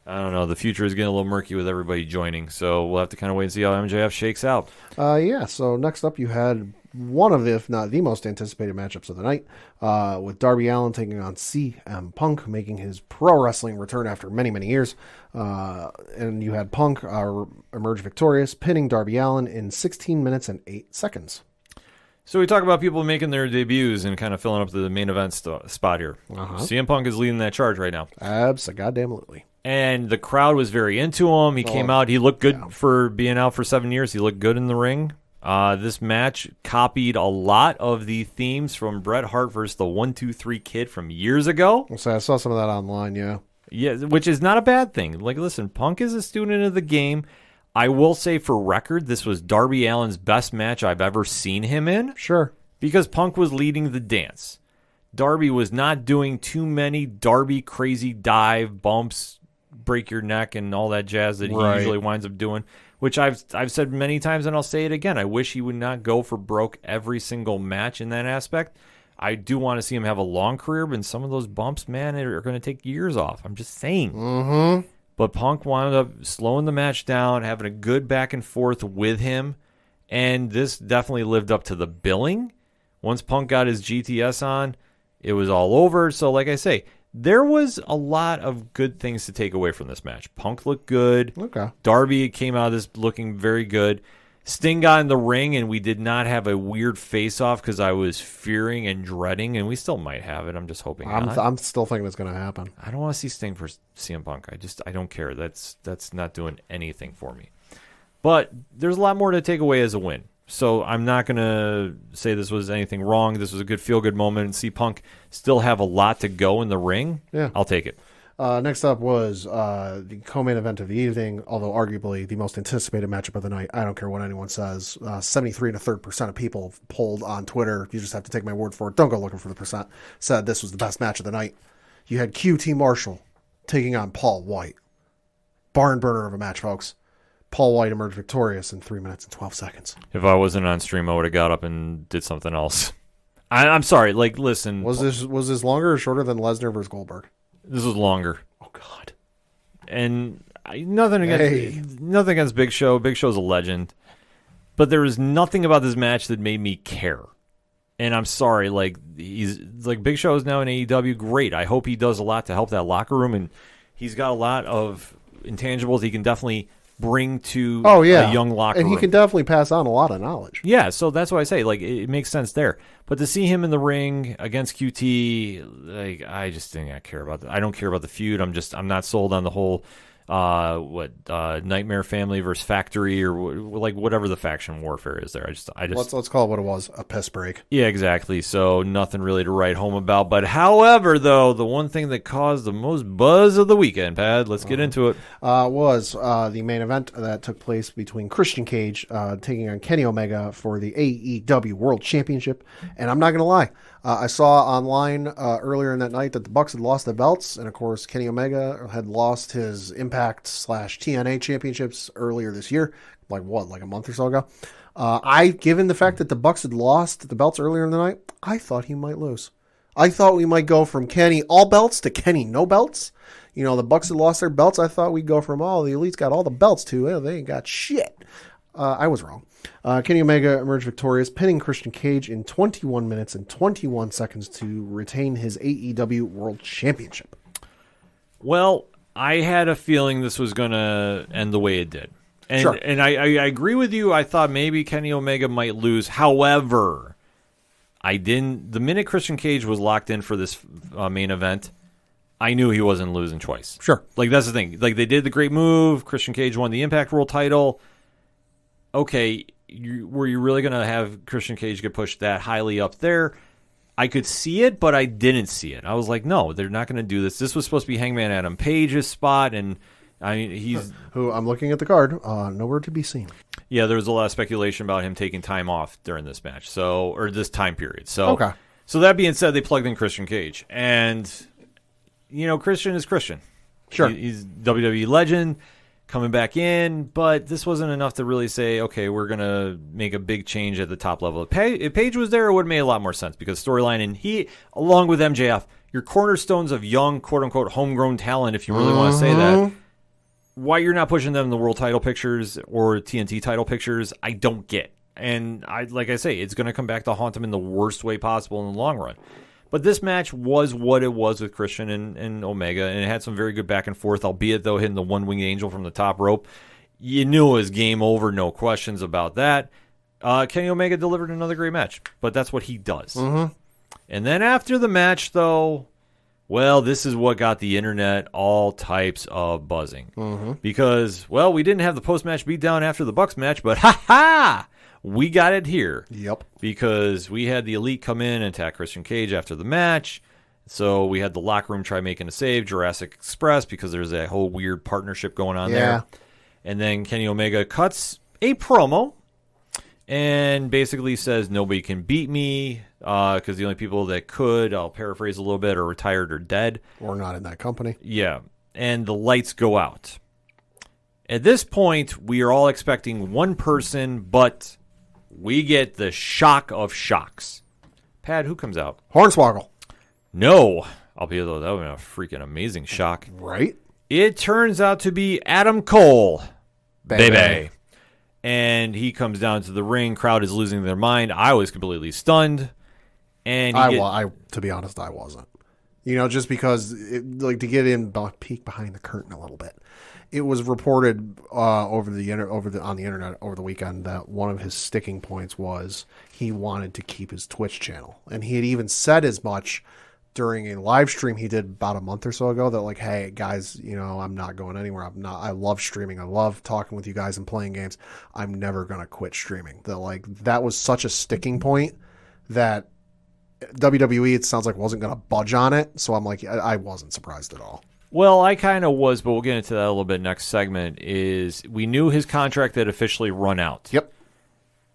I don't know. The future is getting a little murky with everybody joining, so we'll have to kind of wait and see how MJF shakes out. So next up you had one of the, if not the most anticipated matchups of the night, with Darby Allin taking on CM Punk, making his pro wrestling return after many, many years. And you had Punk emerge victorious, pinning Darby Allin in 16 minutes and 8 seconds. So we talk about people making their debuts and kind of filling up the main event spot here. CM Punk is leading that charge right now. Absolutely. And the crowd was very into him. He came out. He looked good for being out for 7 years. He looked good in the ring. This match copied a lot of the themes from Bret Hart versus the 1-2-3 Kid from years ago. So I saw some of that online, yeah. Yeah, which is not a bad thing. Like, listen, Punk is a student of the game. I will say, for record, this was Darby Allin's best match I've ever seen him in. Sure. Because Punk was leading the dance. Darby was not doing too many Darby crazy dive, bumps, break your neck, and all that jazz that he usually winds up doing, which I've said many times, and I'll say it again. I wish he would not go for broke every single match in that aspect. I do want to see him have a long career, but some of those bumps, man, are going to take years off. I'm just saying. Mm-hmm. But Punk wound up slowing the match down, having a good back and forth with him, and this definitely lived up to the billing. Once Punk got his GTS on, it was all over. So like I say, there was a lot of good things to take away from this match. Punk looked good. Okay. Darby came out of this looking very good. Sting got in the ring, and we did not have a weird face-off because I was fearing and dreading, and we still might have it. I'm just hoping not. I'm still thinking it's going to happen. I don't want to see Sting for CM Punk. I don't care. That's not doing anything for me. But there's a lot more to take away as a win. So I'm not going to say this was anything wrong. This was a good feel-good moment. And see Punk still have a lot to go in the ring. Yeah. I'll take it. Next up was the co-main event of the evening, although arguably the most anticipated matchup of the night. I don't care what anyone says. 73 1/3% of people polled on Twitter. You just have to take my word for it. Don't go looking for the percent. Said this was the best match of the night. You had QT Marshall taking on Paul White. Barn burner of a match, folks. Paul White emerged victorious in 3 minutes and 12 seconds. If I wasn't on stream, I would have got up and did something else. I'm sorry. Like, listen. Was this longer or shorter than Lesnar versus Goldberg? This was longer. Oh God. And nothing against Big Show. Big Show's a legend. But there was nothing about this match that made me care. And I'm sorry, Big Show is now in AEW. Great. I hope he does a lot to help that locker room, and he's got a lot of intangibles he can definitely bring to a young locker room. And he can definitely pass on a lot of knowledge. Yeah, so that's why I say, it makes sense there. But to see him in the ring against QT, I just didn't care about that. I don't care about the feud. I'm not sold on the whole Nightmare Family versus Factory or whatever the faction warfare is there. I just let's call it what it was, a piss break. Yeah, exactly. So nothing really to write home about. But however, though, the one thing that caused the most buzz of the weekend, Pad, let's get into it, was the main event that took place between Christian Cage taking on Kenny Omega for the AEW World Championship. And I'm not going to lie, I saw online earlier in that night that the Bucks had lost their belts, and of course Kenny Omega had lost his Impact Impact / TNA championships earlier this year, like a month or so ago. Given the fact that the Bucks had lost the belts earlier in the night, I thought he might lose. I thought we might go from Kenny all belts to Kenny no belts. You know, the Bucks had lost their belts. I thought we'd go from, the Elite's got all the belts to, they ain't got shit. I was wrong. Kenny Omega emerged victorious, pinning Christian Cage in 21 minutes and 21 seconds to retain his AEW World Championship. Well, I had a feeling this was going to end the way it did. And, Sure. And I agree with you. I thought maybe Kenny Omega might lose. However, I didn't. The minute Christian Cage was locked in for this main event, I knew he wasn't losing twice. Sure. Like, that's the thing. Like, they did the great move. Christian Cage won the Impact World title. Okay, were you really going to have Christian Cage get pushed that highly up there? I could see it, but I didn't see it. I was like, no, they're not going to do this. This was supposed to be Hangman Adam Page's spot, and I mean, he's... Who, I'm looking at the card, nowhere to be seen. Yeah, there was a lot of speculation about him taking time off during this match, or this time period. So, okay. So that being said, they plugged in Christian Cage, and Christian is Christian. Sure, he's WWE legend coming back in, but this wasn't enough to really say, okay, we're gonna make a big change at the top level. If Page was there, it would have made a lot more sense because storyline, and he, along with MJF, your cornerstones of young, quote unquote, homegrown talent, if you really want to say that. Why you're not pushing them in the world title pictures or TNT title pictures, I don't get. And like I say, it's going to come back to haunt them in the worst way possible in the long run. But this match was what it was with Christian and Omega, and it had some very good back and forth, albeit, though, hitting the one-winged angel from the top rope. You knew it was game over, no questions about that. Kenny Omega delivered another great match, but that's what he does. Mm-hmm. And then after the match, though... Well, this is what got the internet all types of buzzing. Mm-hmm. Because, well, we didn't have the post-match beatdown after the Bucks match, but ha-ha! We got it here. Yep. Because we had the Elite come in and attack Christian Cage after the match. So we had the locker room try making a save, Jurassic Express, because there's a whole weird partnership going on there. And then Kenny Omega cuts a promo and basically says, nobody can beat me. Because the only people that could, I'll paraphrase a little bit, are retired or dead. Or not in that company. Yeah. And the lights go out. At this point, we are all expecting one person, but we get the shock of shocks. Pad, who comes out? Hornswoggle. No. Albeit, though, that would have been a freaking amazing shock. Right? It turns out to be Adam Cole. Baby. Baby. And he comes down to the ring. Crowd is losing their mind. I was completely stunned. And to be honest, I wasn't. Just because, to get in, peek behind the curtain a little bit. It was reported on the internet over the weekend that one of his sticking points was he wanted to keep his Twitch channel, and he had even said as much during a live stream he did about a month or so ago that, like, hey guys, I'm not going anywhere. I love streaming. I love talking with you guys and playing games. I'm never gonna quit streaming. That was such a sticking point that WWE, it sounds like, wasn't going to budge on it. So I'm like, I wasn't surprised at all. Well, I kind of was, but we'll get into that a little bit next segment. Is we knew his contract had officially run out. Yep.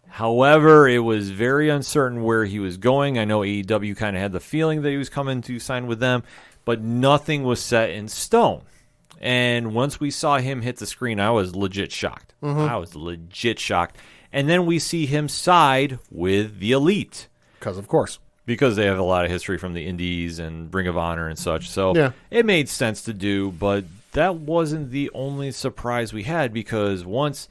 However, it was very uncertain where he was going. I know AEW kind of had the feeling that he was coming to sign with them, but nothing was set in stone. And once we saw him hit the screen, I was legit shocked. Mm-hmm. I was legit shocked. And then we see him side with the Elite. Because, of course. Because they have a lot of history from the Indies and Ring of Honor and such. So yeah. It made sense to do, but that wasn't the only surprise we had, because once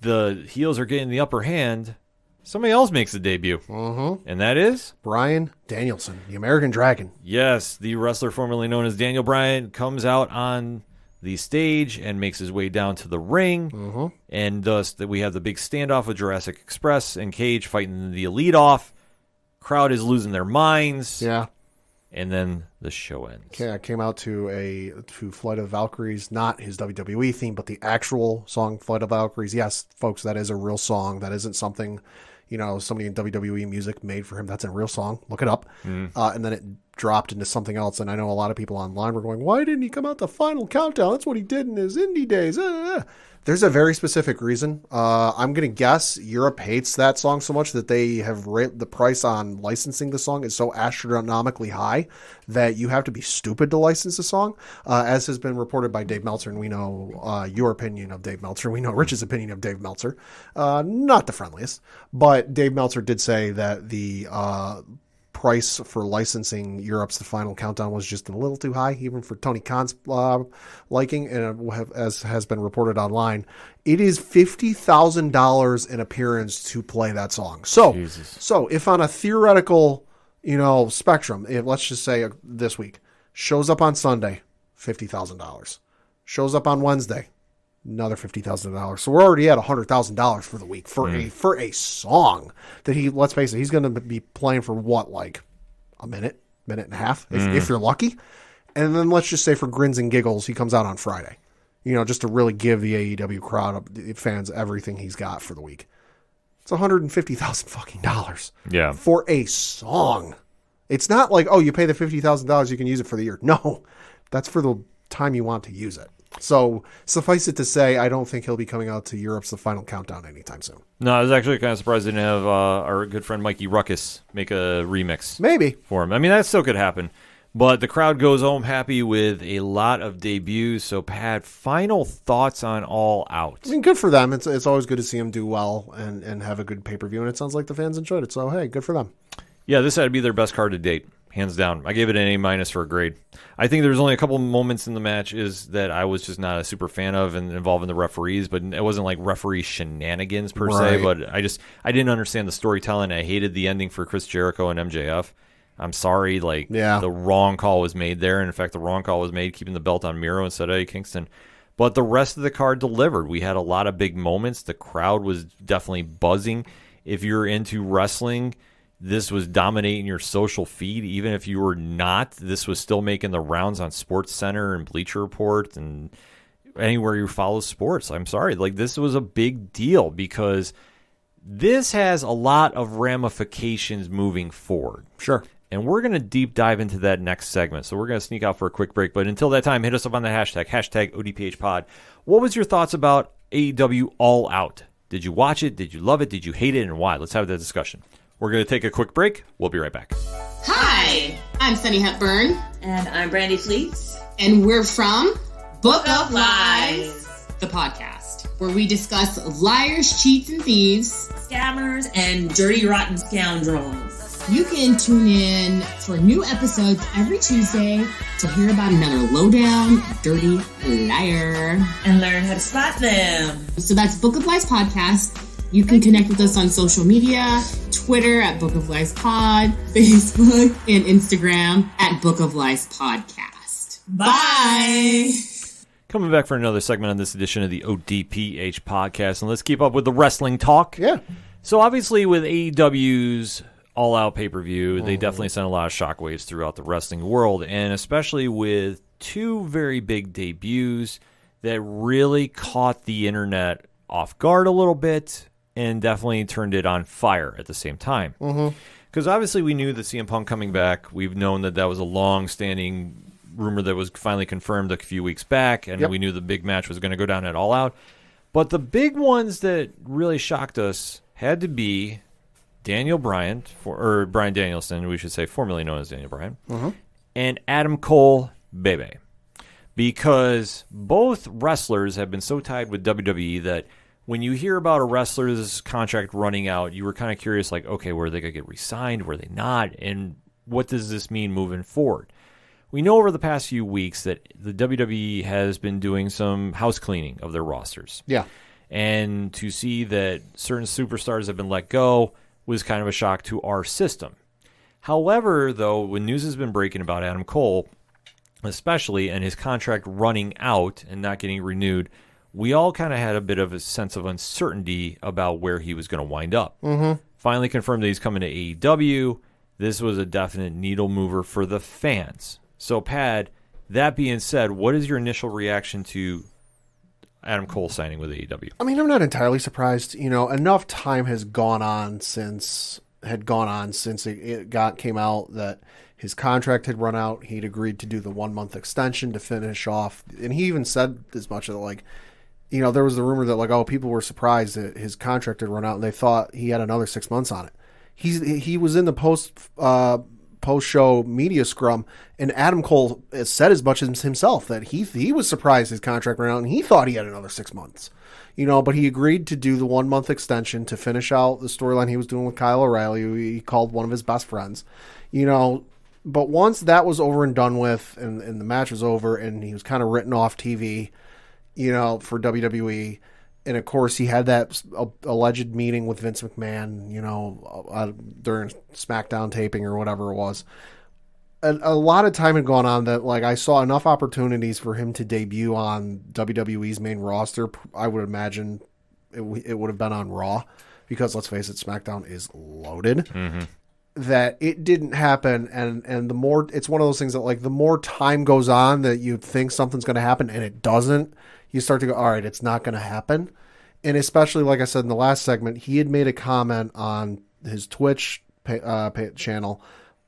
the heels are getting the upper hand, somebody else makes a debut. Mm-hmm. And that is? Bryan Danielson, the American Dragon. Yes, the wrestler formerly known as Daniel Bryan comes out on the stage and makes his way down to the ring. Mm-hmm. And thus we have the big standoff with Jurassic Express and Cage fighting the Elite off. Crowd is losing their minds. Yeah. And then the show ends. Okay, I came out to Flight of the Valkyries, not his WWE theme, but the actual song Flight of the Valkyries. Yes, folks, that is a real song. That isn't something, somebody in WWE music made for him. That's a real song. Look it up. And then it dropped into something else. And I know a lot of people online were going, why didn't he come out the Final Countdown? That's what he did in his indie days. There's a very specific reason. I'm going to guess Europe hates that song so much that they have the price on licensing the song is so astronomically high that that you have to be stupid to license a song, as has been reported by Dave Meltzer, and we know your opinion of Dave Meltzer. We know Rich's opinion of Dave Meltzer. Not the friendliest, but Dave Meltzer did say that the price for licensing Europe's The Final Countdown was just a little too high, even for Tony Khan's liking, and as has been reported online, it is $50,000 an appearance to play that song. So if on a theoretical, spectrum, let's just say this week, shows up on Sunday, $50,000. Shows up on Wednesday, another $50,000. So we're already at $100,000 for the week for a song that let's face it, he's going to be playing for what, like a minute and a half, if you're lucky. And then let's just say for grins and giggles, he comes out on Friday, just to really give the AEW crowd fans everything he's got for the week. It's $150,000 fucking dollars. Yeah. For a song. It's not like, you pay the $50,000, you can use it for the year. No, that's for the time you want to use it. So suffice it to say, I don't think he'll be coming out to Europe's The Final Countdown anytime soon. No, I was actually kind of surprised they didn't have our good friend Mikey Ruckus make a remix. Maybe. For him. I mean, that still could happen. But the crowd goes home happy with a lot of debuts. So, Pat, final thoughts on All Out? I mean, good for them. It's always good to see them do well and have a good pay-per-view. And it sounds like the fans enjoyed it. So, hey, good for them. Yeah, this had to be their best card to date. Hands down. I gave it an A- for a grade. I think there's only a couple moments in the match that I was just not a super fan of and involving the referees, but it wasn't like referee shenanigans per se, but I didn't understand the storytelling. I hated the ending for Chris Jericho and MJF. I'm sorry, the wrong call was made there. And in fact, the wrong call was made keeping the belt on Miro instead of Eddie Kingston. But the rest of the card delivered. We had a lot of big moments. The crowd was definitely buzzing. If you're into wrestling, this was dominating your social feed. Even if you were not, this was still making the rounds on Sports Center and Bleacher Report and anywhere you follow sports. I'm sorry. This was a big deal because this has a lot of ramifications moving forward. Sure. And we're going to deep dive into that next segment. So we're going to sneak out for a quick break. But until that time, hit us up on the hashtag ODPH Pod. What was your thoughts about AEW All Out? Did you watch it? Did you love it? Did you hate it? And why? Let's have that discussion. We're going to take a quick break. We'll be right back. Hi, I'm Sunny Hepburn. And I'm Brandy Fleets. And we're from Book of Lies, the podcast, where we discuss liars, cheats, and thieves, Scammers and dirty, rotten scoundrels. You can tune in for new episodes every Tuesday to hear about another lowdown, dirty liar. And learn how to spot them. So that's Book of Lies Podcast. You can connect with us on social media, Twitter at Book of Lies Pod, Facebook, and Instagram at Book of Lies Podcast. Bye! Coming back for another segment on this edition of the ODPH podcast, and let's keep up with the wrestling talk. Yeah. So obviously with AEW's All Out pay-per-view, they definitely sent a lot of shockwaves throughout the wrestling world, and especially with two very big debuts that really caught the internet off guard a little bit and definitely turned it on fire at the same time. Because obviously we knew that CM Punk coming back, we've known that was a long-standing rumor that was finally confirmed a few weeks back, and we knew the big match was going to go down at All Out. But the big ones that really shocked us had to be Bryan Danielson, we should say, formerly known as Daniel Bryan, and Adam Cole, Bebe. Because both wrestlers have been so tied with WWE that when you hear about a wrestler's contract running out, you were kind of curious, okay, were they going to get re-signed? Were they not? And what does this mean moving forward? We know over the past few weeks that the WWE has been doing some house cleaning of their rosters. Yeah. And to see that certain superstars have been let go was kind of a shock to our system. However, though, when news has been breaking about Adam Cole, especially, and his contract running out and not getting renewed, we all kind of had a bit of a sense of uncertainty about where he was going to wind up. Finally confirmed that he's coming to AEW. This was a definite needle mover for the fans. So, Pat, that being said, what is your initial reaction to Adam Cole signing with AEW? I mean, I'm not entirely surprised. Enough time has gone on since it came out that his contract had run out. He'd agreed to do the 1 month extension to finish off, and he even said as much that there was the rumor that people were surprised that his contract had run out and they thought he had another 6 months on it. He was in the post post-show media scrum, and Adam Cole has said as much as himself that he was surprised his contract ran out and he thought he had another 6 months. But he agreed to do the 1 month extension to finish out the storyline he was doing with Kyle O'Reilly, who he called one of his best friends. But once that was over and done with, and the match was over, and he was kind of written off TV, for WWE, and of course he had that alleged meeting with Vince McMahon, during SmackDown taping or whatever it was. A lot of time had gone on that, like, I saw enough opportunities for him to debut on WWE's main roster. I would imagine it would have been on Raw, because let's face it, SmackDown is loaded. Mm-hmm. That it didn't happen, and the more, it's one of those things that, like, the more time goes on that you think something's going to happen and it doesn't, you start to go, all right, it's not going to happen. And especially, like I said in the last segment, he had made a comment on his Twitch channel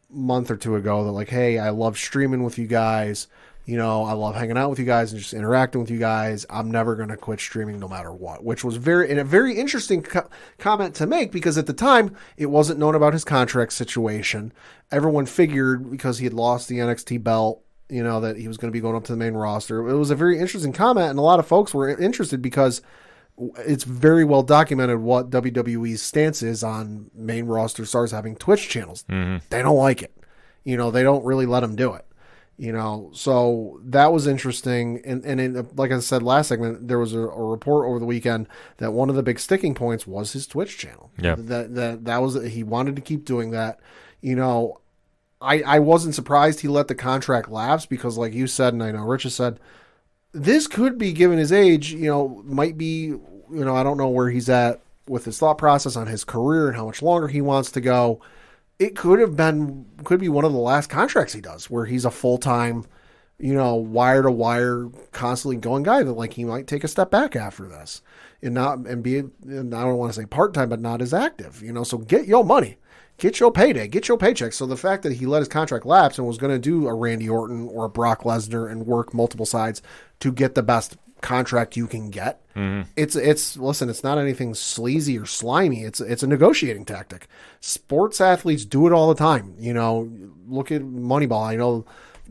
month or two ago that, like, hey, I love streaming with you guys, I love hanging out with you guys and just interacting with you guys. I'm never going to quit streaming no matter what, which was a very interesting comment to make, because at the time it wasn't known about his contract situation. Everyone figured, because he had lost the NXT belt, that he was going to be going up to the main roster. It was a very interesting comment, and a lot of folks were interested because it's very well documented what WWE's stance is on main roster stars having Twitch channels. Mm-hmm. They don't like it. They don't really let them do it. So that was interesting. And like I said last segment, there was a report over the weekend that one of the big sticking points was his Twitch channel. Yeah. That was, he wanted to keep doing that. I wasn't surprised he let the contract lapse, because, like you said, and I know Rich has said, this could be, given his age, might be, I don't know where he's at with his thought process on his career and how much longer he wants to go. It could be one of the last contracts he does, where he's a full-time, wire to wire, constantly going guy that, like, he might take a step back after this and be, and I don't want to say part-time, but not as active, so get your money, get your payday, get your paycheck. So the fact that he let his contract lapse and was going to do a Randy Orton or a Brock Lesnar and work multiple sides to get the best contract you can get. Mm-hmm. It's not anything sleazy or slimy. It's a negotiating tactic. Sports athletes do it all the time. Look at Moneyball. I know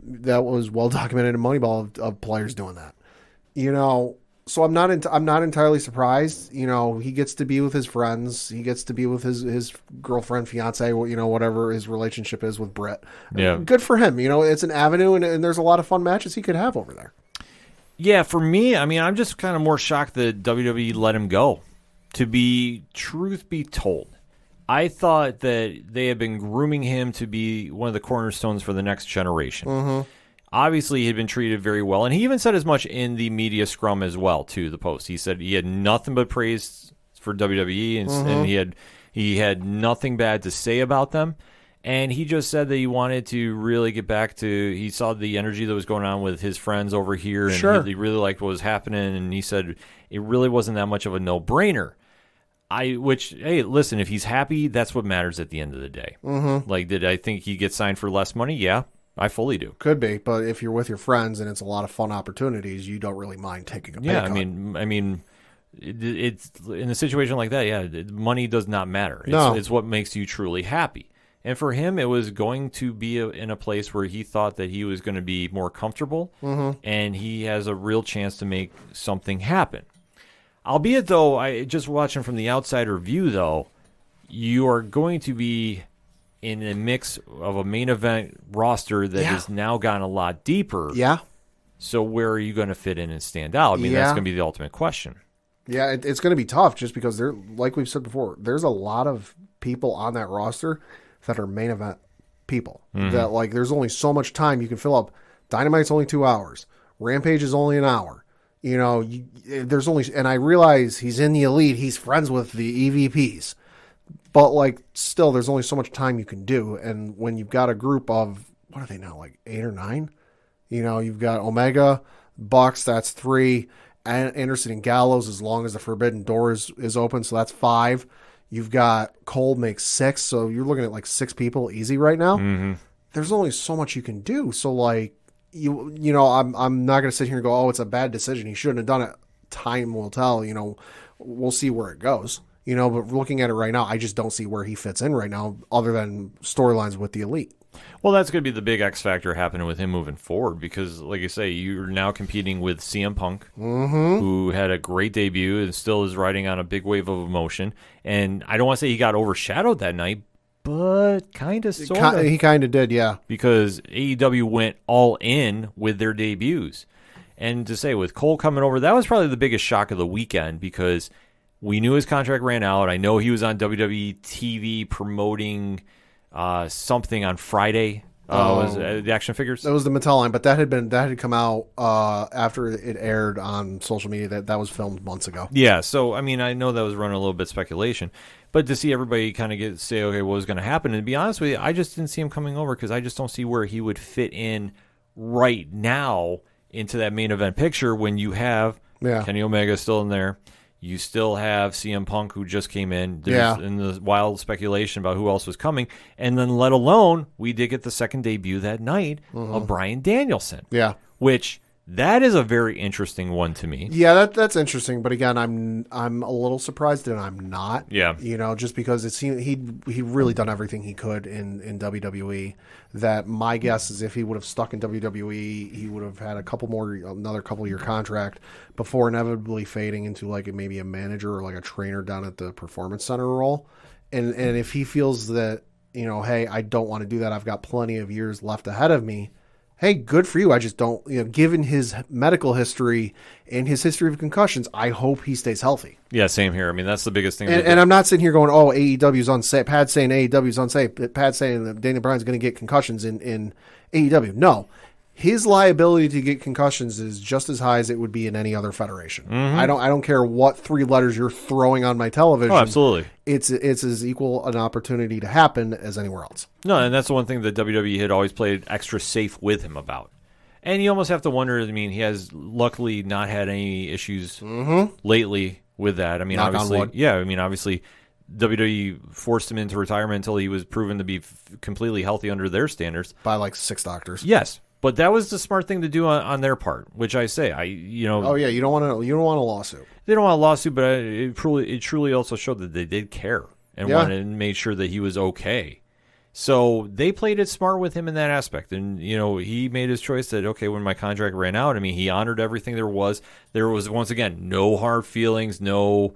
that was well documented in Moneyball of players doing that. So I'm not entirely surprised. He gets to be with his friends. He gets to be with his girlfriend, fiance, whatever his relationship is with Britt. Yeah, good for him. It's an avenue, and there's a lot of fun matches he could have over there. Yeah, for me, I'm just kind of more shocked that WWE let him go. Truth be told, I thought that they had been grooming him to be one of the cornerstones for the next generation. Mm-hmm. Obviously, he had been treated very well, and he even said as much in the media scrum as well, to the Post. He said he had nothing but praise for WWE, and he had nothing bad to say about them. And he just said that he wanted to really get back to, he saw the energy that was going on with his friends over here, and sure, he really liked what was happening, and he said it really wasn't that much of a no-brainer. Hey, listen, if he's happy, that's what matters at the end of the day. Mm-hmm. Like, did I think he gets signed for less money? Yeah, I fully do. Could be, but if you're with your friends and it's a lot of fun opportunities, you don't really mind taking a pay cut. Yeah, it's in a situation like that, yeah, money does not matter. It's what makes you truly happy. And for him, it was going to be in a place where he thought that he was going to be more comfortable, mm-hmm, and he has a real chance to make something happen. Albeit, though, just watching from the outsider view, though, you are going to be in a mix of a main event roster that has now gotten a lot deeper. Yeah. So where are you going to fit in and stand out? That's going to be the ultimate question. Yeah, it's going to be tough just because like we've said before, there's a lot of people on that roster that are main event people. Mm-hmm. That, like, there's only so much time you can fill up. Dynamite's only 2 hours. Rampage is only an hour. There's only, and I realize he's in the Elite. He's friends with the EVPs, but, like, still, there's only so much time you can do. And when you've got a group of, what are they now, like 8 or 9? You've got Omega, Bucks, that's 3, Anderson and Gallows, as long as the Forbidden Door is open, so that's 5. You've got Cole makes 6, so you're looking at like 6 people easy right now. Mm-hmm. There's only so much you can do. So, like, I'm not going to sit here and go, oh, it's a bad decision, he shouldn't have done it. Time will tell. We'll see where it goes. But looking at it right now, I just don't see where he fits in right now other than storylines with the Elite. Well, that's going to be the big X factor happening with him moving forward because, like you say, you're now competing with CM Punk, who had a great debut and still is riding on a big wave of emotion. And I don't want to say he got overshadowed that night, but kind of, sort of. He kind of did, yeah. Because AEW went all in with their debuts. And to say, with Cole coming over, that was probably the biggest shock of the weekend because we knew his contract ran out. I know he was on WWE TV promoting something on Friday. Was the action figures? That was the Mattel line, but that had come out after it aired on social media. That was filmed months ago. Yeah, so I mean, I know that was running a little bit speculation, but to see everybody kind of say, okay, what was going to happen? And to be honest with you, I just didn't see him coming over because I just don't see where he would fit in right now into that main event picture when you have Kenny Omega still in there. You still have CM Punk, who just came in. There's in the wild speculation about who else was coming. And then let alone, we did get the second debut that night of Bryan Danielson. Yeah. Which, that is a very interesting one to me. Yeah, that's interesting. But again, I'm a little surprised and I'm not. Yeah. Just because it seemed he really done everything he could in WWE. That my guess is if he would have stuck in WWE, he would have had another couple year contract before inevitably fading into like maybe a manager or like a trainer down at the Performance Center role. And if he feels that, hey, I don't want to do that, I've got plenty of years left ahead of me. Hey, good for you. I just don't, given his medical history and his history of concussions, I hope he stays healthy. Yeah, same here. I mean, that's the biggest thing. And I'm not sitting here going, oh, AEW's unsafe. Pat's saying AEW's unsafe. Pat's saying that Daniel Bryan's going to get concussions in AEW. No. His liability to get concussions is just as high as it would be in any other federation. I don't care what three letters you're throwing on my television. Oh, absolutely. It's as equal an opportunity to happen as anywhere else. No, and that's the one thing that WWE had always played extra safe with him about. And you almost have to wonder, I mean, he has luckily not had any issues lately with that. I mean, Knock on obviously, wood. yeah, I mean, obviously WWE forced him into retirement until he was proven to be completely healthy under their standards. By like 6 doctors. Yes. But that was the smart thing to do on their part, which I say, Oh yeah, you don't want a lawsuit. They don't want a lawsuit, but it truly also showed that they did care and wanted and made sure that he was okay. So they played it smart with him in that aspect, and he made his choice that okay, when my contract ran out, I mean, he honored everything there was. There was once again no hard feelings, no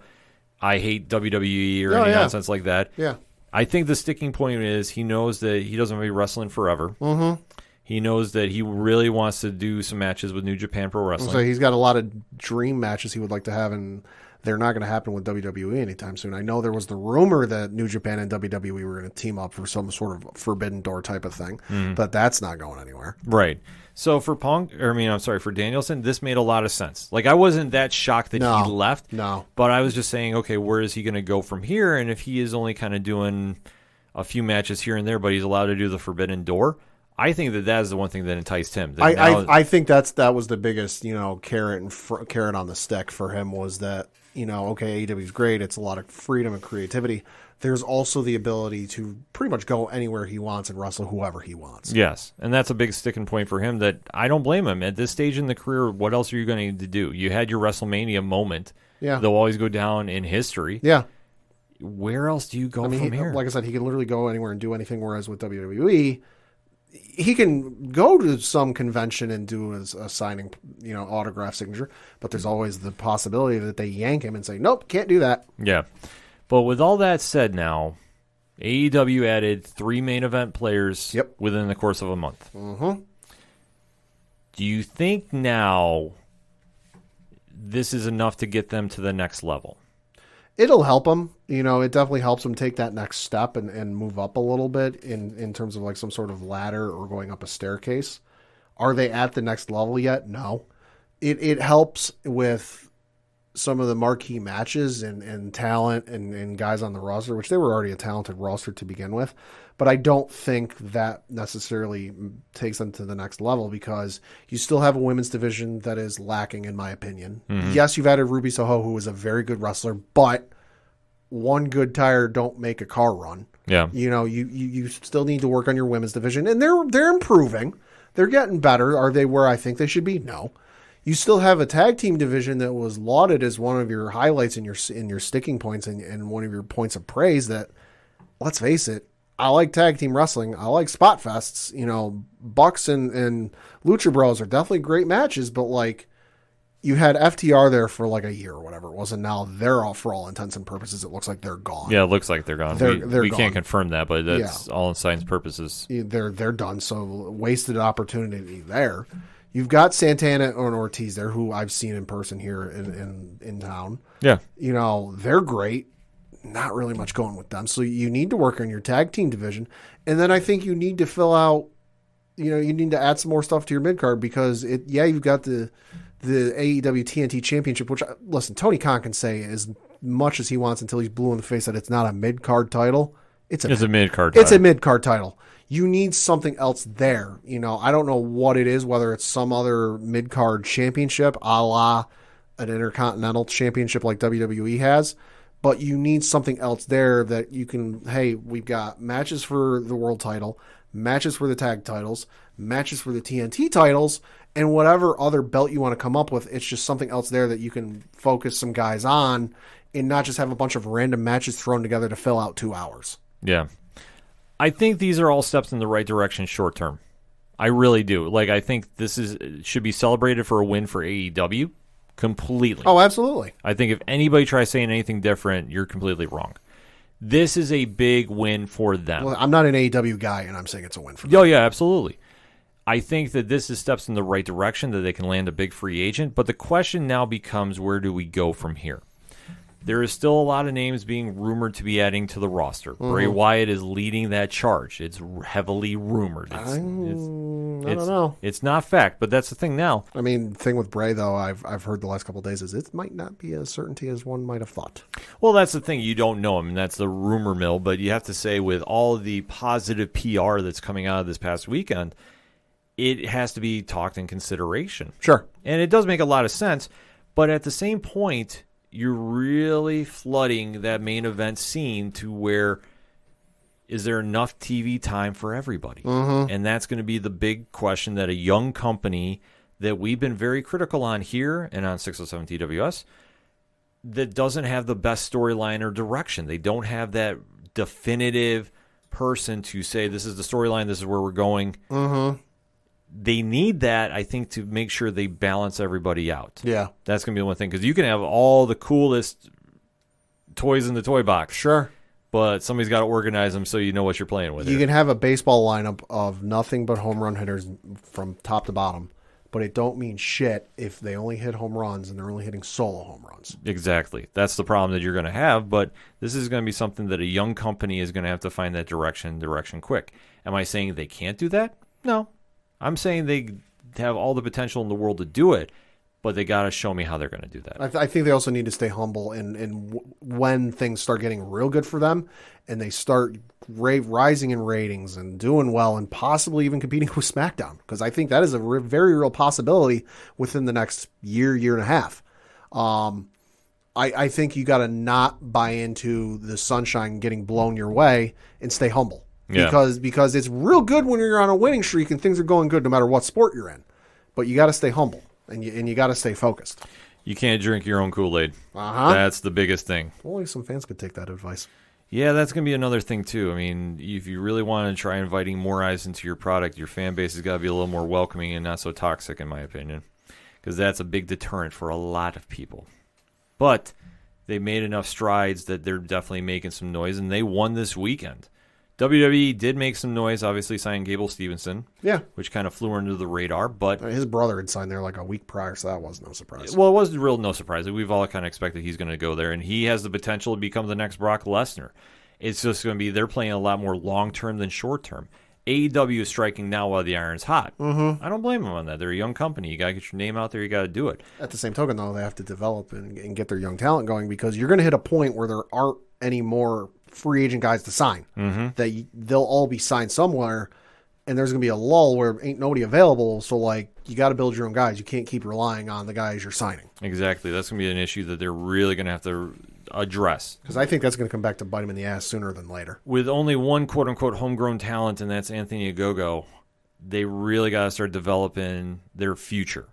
I hate WWE or any nonsense like that. Yeah, I think the sticking point is he knows that he doesn't want to be wrestling forever. He knows that he really wants to do some matches with New Japan Pro Wrestling. So he's got a lot of dream matches he would like to have, and they're not going to happen with WWE anytime soon. I know there was the rumor that New Japan and WWE were going to team up for some sort of Forbidden Door type of thing, but that's not going anywhere. Right. So for for Danielson, this made a lot of sense. Like, I wasn't that shocked that he left. No. But I was just saying, okay, where is he going to go from here? And if he is only kind of doing a few matches here and there, but he's allowed to do the Forbidden Door, I think that is the one thing that enticed him. I think that was the biggest carrot on the stick for him was that okay, AEW is great, it's a lot of freedom and creativity. There's also the ability to pretty much go anywhere he wants and wrestle whoever he wants. Yes, and that's a big sticking point for him that I don't blame him. At this stage in the career, what else are you going to do? You had your WrestleMania moment. Yeah. They'll always go down in history. Yeah. Where else do you go from here? Like I said, he can literally go anywhere and do anything, whereas with WWE, he can go to some convention and do a signing, autograph signature, but there's always the possibility that they yank him and say, nope, can't do that. Yeah. But with all that said now, AEW added 3 main event players within the course of a month. Do you think now this is enough to get them to the next level? It'll help them. It definitely helps them take that next step and move up a little bit in terms of like some sort of ladder or going up a staircase. Are they at the next level yet? No. It helps with some of the marquee matches and talent and guys on the roster, which they were already a talented roster to begin with. But I don't think that necessarily takes them to the next level because you still have a women's division that is lacking, in my opinion. Yes, you've added Ruby Soho, who is a very good wrestler, but one good tire don't make a car run. Yeah. You still need to work on your women's division, and they're improving. They're getting better. Are they where I think they should be? No. You still have a tag team division that was lauded as one of your highlights in your sticking points and one of your points of praise. That, let's face it, I like tag team wrestling. I like spot fests. Bucks and Lucha Bros are definitely great matches, but like, you had FTR there for like a year or whatever it was, and now they're all, for all intents and purposes, it looks like they're gone. Yeah, it looks like they're gone. They're we gone. can't confirm that, but that's all in science purposes. They're done. So wasted opportunity there. You've got Santana and Ortiz there, who I've seen in person here in town. Yeah. They're great. Not really much going with them. So you need to work on your tag team division. And then I think you need to fill out, you need to add some more stuff to your mid card because you've got the AEW TNT Championship, which, listen, Tony Khan can say as much as he wants until he's blue in the face that it's not a mid card title. It's a mid card title. It's a mid card title. You need something else there. I don't know what it is, whether it's some other mid card championship, a la an Intercontinental Championship like WWE has, but you need something else there that you can, hey, we've got matches for the world title, matches for the tag titles, matches for the TNT titles, and whatever other belt you want to come up with. It's just something else there that you can focus some guys on and not just have a bunch of random matches thrown together to fill out 2 hours. Yeah. I think these are all steps in the right direction short term. I really do. Like, I think this should be celebrated for a win for AEW completely. Oh, absolutely. I think if anybody tries saying anything different, you're completely wrong. This is a big win for them. Well, I'm not an AEW guy, and I'm saying it's a win for them. Oh, yeah, absolutely. I think that this is steps in the right direction, that they can land a big free agent. But the question now becomes, where do we go from here? There is still a lot of names being rumored to be adding to the roster. Mm-hmm. Bray Wyatt is leading that charge. It's heavily rumored. I don't know. It's not fact, but that's the thing now. I mean, the thing with Bray, though, I've heard the last couple of days is it might not be as certainty as one might have thought. Well, that's the thing. You don't know him, and that's the rumor mill. But you have to say, with all of the positive PR that's coming out of this past weekend, it has to be talked in consideration. Sure. And it does make a lot of sense. But at the same point, you're really flooding that main event scene to where is there enough TV time for everybody? Mm-hmm. And that's going to be the big question that a young company that we've been very critical on here and on 607 TWS that doesn't have the best storyline or direction. They don't have that definitive person to say, this is the storyline, this is where we're going. Mm-hmm. They need that, I think, to make sure they balance everybody out. Yeah. That's going to be one thing, because you can have all the coolest toys in the toy box. Sure. But somebody's got to organize them so you know what you're playing with. You can have a baseball lineup of nothing but home run hitters from top to bottom, but it don't mean shit if they only hit home runs and they're only hitting solo home runs. Exactly. That's the problem that you're going to have, but this is going to be something that a young company is going to have to find that direction quick. Am I saying they can't do that? No. I'm saying they have all the potential in the world to do it, but they got to show me how they're going to do that. I think they also need to stay humble, and when things start getting real good for them and they start rising in ratings and doing well and possibly even competing with SmackDown, because I think that is a very real possibility within the next year and a half. I think you got to not buy into the sunshine getting blown your way and stay humble. Yeah. Because it's real good when you're on a winning streak and things are going good no matter what sport you're in. But you got to stay humble and you got to stay focused. You can't drink your own Kool-Aid. Uh-huh. That's the biggest thing. Only some fans could take that advice. Yeah, that's going to be another thing, too. I mean, if you really want to try inviting more eyes into your product, your fan base has got to be a little more welcoming and not so toxic, in my opinion, because that's a big deterrent for a lot of people. But they made enough strides that they're definitely making some noise, and they won this weekend. WWE did make some noise, obviously signing Gable Stevenson, which kind of flew under the radar. But his brother had signed there like a week prior, so that was no surprise. Well, it was real no surprise. We've all kind of expected he's going to go there, and he has the potential to become the next Brock Lesnar. It's just going to be they're playing a lot more long-term than short-term. AEW is striking now while the iron's hot. Mm-hmm. I don't blame them on that. They're a young company. You got to get your name out there. You got to do it. At the same token, though, they have to develop and get their young talent going, because you're going to hit a point where there aren't any more free agent guys to sign. Mm-hmm. That they'll all be signed somewhere, and there's going to be a lull where ain't nobody available. So, like, you got to build your own guys. You can't keep relying on the guys you're signing. Exactly. That's going to be an issue that they're really going to have to address. Because I think that's going to come back to bite them in the ass sooner than later. With only one quote-unquote homegrown talent, and that's Anthony Ogogo, they really got to start developing their future.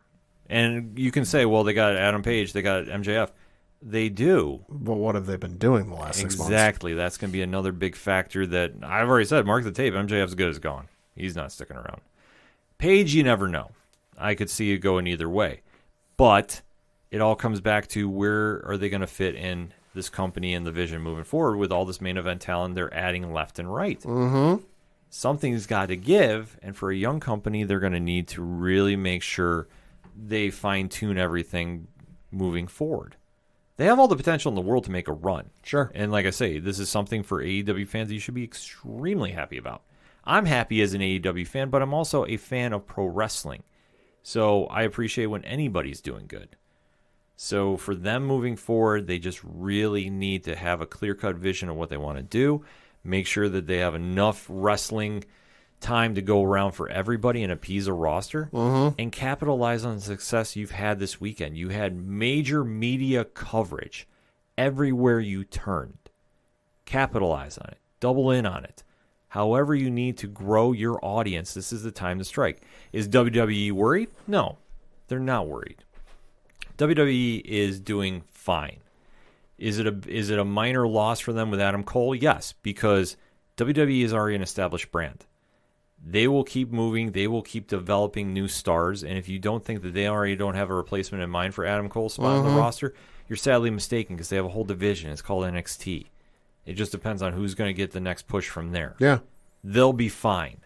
And you can say, well, they got Adam Page, they got MJF. They do. But what have they been doing the last 6 months? Exactly. That's going to be another big factor that I've already said. Mark the tape. MJF's good as gone. He's not sticking around. Page, you never know. I could see it going either way. But it all comes back to where are they going to fit in this company and the vision moving forward with all this main event talent they're adding left and right. Mm-hmm. Something's got to give, and for a young company, they're going to need to really make sure they fine-tune everything moving forward. They have all the potential in the world to make a run. Sure. And like I say, this is something for AEW fans that you should be extremely happy about. I'm happy as an AEW fan, but I'm also a fan of pro wrestling. So I appreciate when anybody's doing good. So for them moving forward, they just really need to have a clear-cut vision of what they want to do. Make sure that they have enough wrestling time to go around for everybody and appease a roster, and capitalize on the success you've had this weekend. You had major media coverage everywhere you turned. Capitalize on it. Double in on it. However you need to grow your audience, this is the time to strike. Is WWE worried? No, they're not worried. WWE is doing fine. Is it a minor loss for them with Adam Cole? Yes, because WWE is already an established brand. They will keep moving. They will keep developing new stars. And if you don't think that they already don't have a replacement in mind for Adam Cole's spot on the roster, you're sadly mistaken because they have a whole division. It's called NXT. It just depends on who's going to get the next push from there. Yeah. They'll be fine.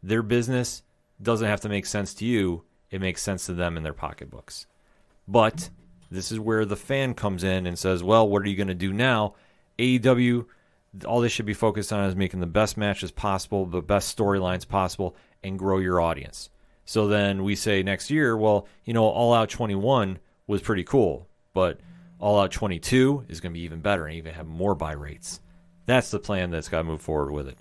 Their business doesn't have to make sense to you. It makes sense to them in their pocketbooks. But this is where the fan comes in and says, well, what are you going to do now? AEW, all they should be focused on is making the best matches possible, the best storylines possible, and grow your audience. So then we say next year, well, All Out 21 was pretty cool, but All Out 22 is going to be even better and even have more buy rates. That's the plan that's got to move forward with it.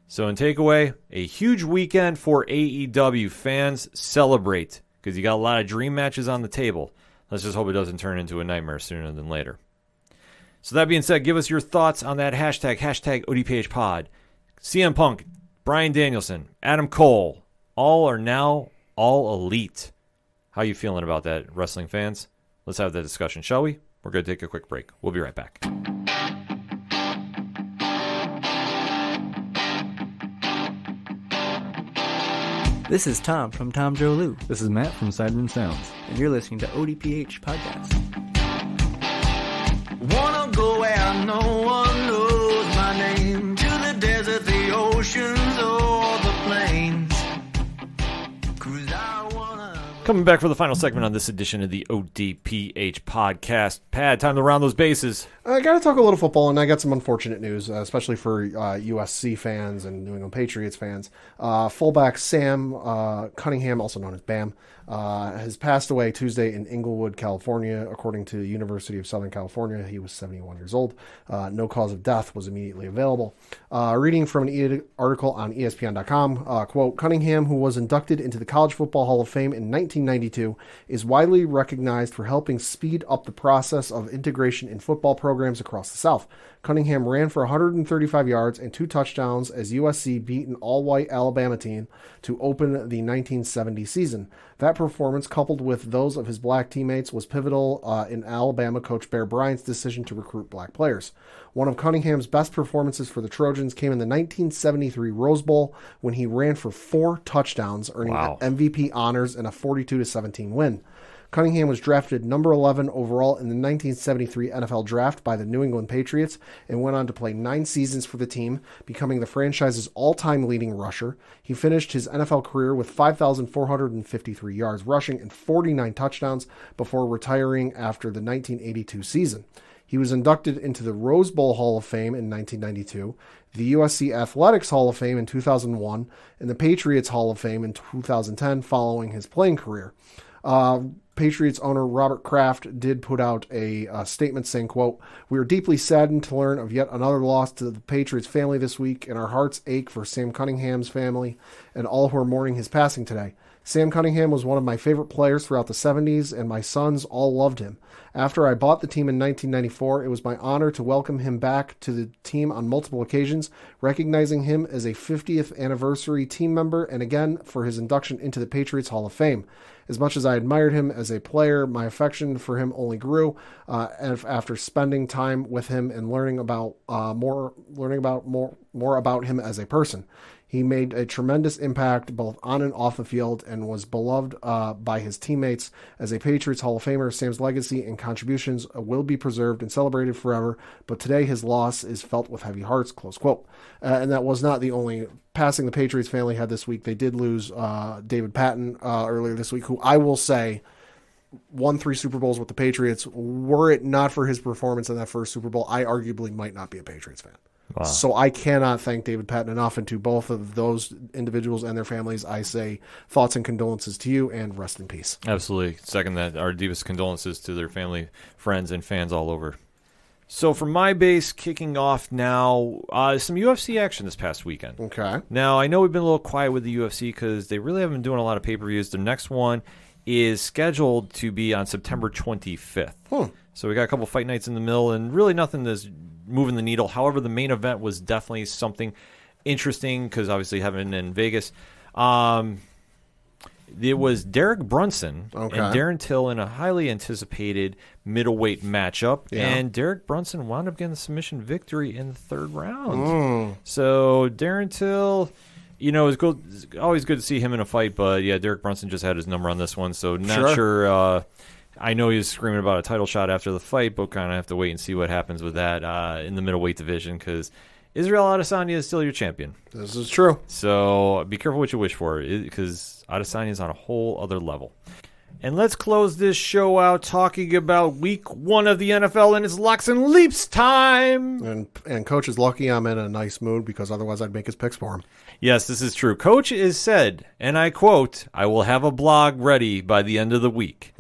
So in takeaway, a huge weekend for AEW fans. Celebrate, because you got a lot of dream matches on the table. Let's just hope it doesn't turn into a nightmare sooner than later. So that being said, give us your thoughts on that hashtag ODPHpod. CM Punk, Bryan Danielson, Adam Cole, all are now all elite. How you feeling about that, wrestling fans? Let's have that discussion, shall we? We're going to take a quick break. We'll be right back. This is Tom from Tom Joe Lou, This is Matt from Sideroom Sounds. and you're listening to ODPH Podcast. Wanna go where no one knows my name, to the desert, the oceans, or the plains. 'Cause I wanna... Coming back for the final segment on this edition of the ODPH podcast. Pad, time to round those bases. I got to talk a little football, and I got some unfortunate news, especially for USC fans and New England Patriots fans. Fullback Sam Cunningham, also known as Bam, has passed away Tuesday in Inglewood, California. According to the University of Southern California, he was 71 years old. No cause of death was immediately available. Reading from an article on ESPN.com, quote, Cunningham, who was inducted into the College Football Hall of Fame in 1992, is widely recognized for helping speed up the process of integration in football programs across the South. Cunningham ran for 135 yards and 2 touchdowns as USC beat an all-white Alabama team to open the 1970 season. That performance, coupled with those of his black teammates, was pivotal in Alabama coach Bear Bryant's decision to recruit black players. One of Cunningham's best performances for the Trojans came in the 1973 Rose Bowl when he ran for 4 touchdowns, earning MVP honors in a 42-17 win. Cunningham was drafted number 11 overall in the 1973 NFL Draft by the New England Patriots and went on to play 9 seasons for the team, becoming the franchise's all-time leading rusher. He finished his NFL career with 5,453 yards rushing and 49 touchdowns before retiring after the 1982 season. He was inducted into the Rose Bowl Hall of Fame in 1992, the USC Athletics Hall of Fame in 2001, and the Patriots Hall of Fame in 2010 following his playing career. Patriots owner Robert Kraft did put out a statement saying, quote, "We are deeply saddened to learn of yet another loss to the Patriots family this week, and our hearts ache for Sam Cunningham's family and all who are mourning his passing today. Sam Cunningham was one of my favorite players throughout the 70s, and my sons all loved him. After I bought the team in 1994, it was my honor to welcome him back to the team on multiple occasions, recognizing him as a 50th anniversary team member and again for his induction into the Patriots Hall of Fame. As much as I admired him as a player, my affection for him only grew after spending time with him and learning about more about him as a person. He made a tremendous impact both on and off the field and was beloved by his teammates. As a Patriots Hall of Famer, Sam's legacy and contributions will be preserved and celebrated forever, but today his loss is felt with heavy hearts, close quote. And that was not the only passing the Patriots family had this week. They did lose David Patton earlier this week, who I will say won 3 Super Bowls with the Patriots. Were it not for his performance in that first Super Bowl, I arguably might not be a Patriots fan. Wow. So I cannot thank David Patton enough, and to both of those individuals and their families, I say thoughts and condolences to you, and rest in peace. Absolutely. Second that. Our deepest condolences to their family, friends, and fans all over. So for my base, kicking off now, some UFC action this past weekend. Okay. Now, I know we've been a little quiet with the UFC because they really haven't been doing a lot of pay-per-views. The next one is scheduled to be on September 25th. So we got a couple fight nights in the middle, and really nothing that's moving the needle. However, the main event was definitely something interesting because obviously having it in Vegas. It was Derek Brunson and Darren Till in a highly anticipated middleweight matchup, and Derek Brunson wound up getting the submission victory in the 3rd round. So Darren Till, you know, it's always good to see him in a fight, but yeah, Derek Brunson just had his number on this one, so not sure. I know he was screaming about a title shot after the fight, but kind of have to wait and see what happens with that in the middleweight division because Israel Adesanya is still your champion. This is true. So be careful what you wish for because Adesanya is on a whole other level. And let's close this show out talking about week 1 of the NFL, and it's Locks and Leaps time. And Coach is lucky I'm in a nice mood because otherwise I'd make his picks for him. Yes, this is true. Coach is said, and I quote, "I will have a blog ready by the end of the week."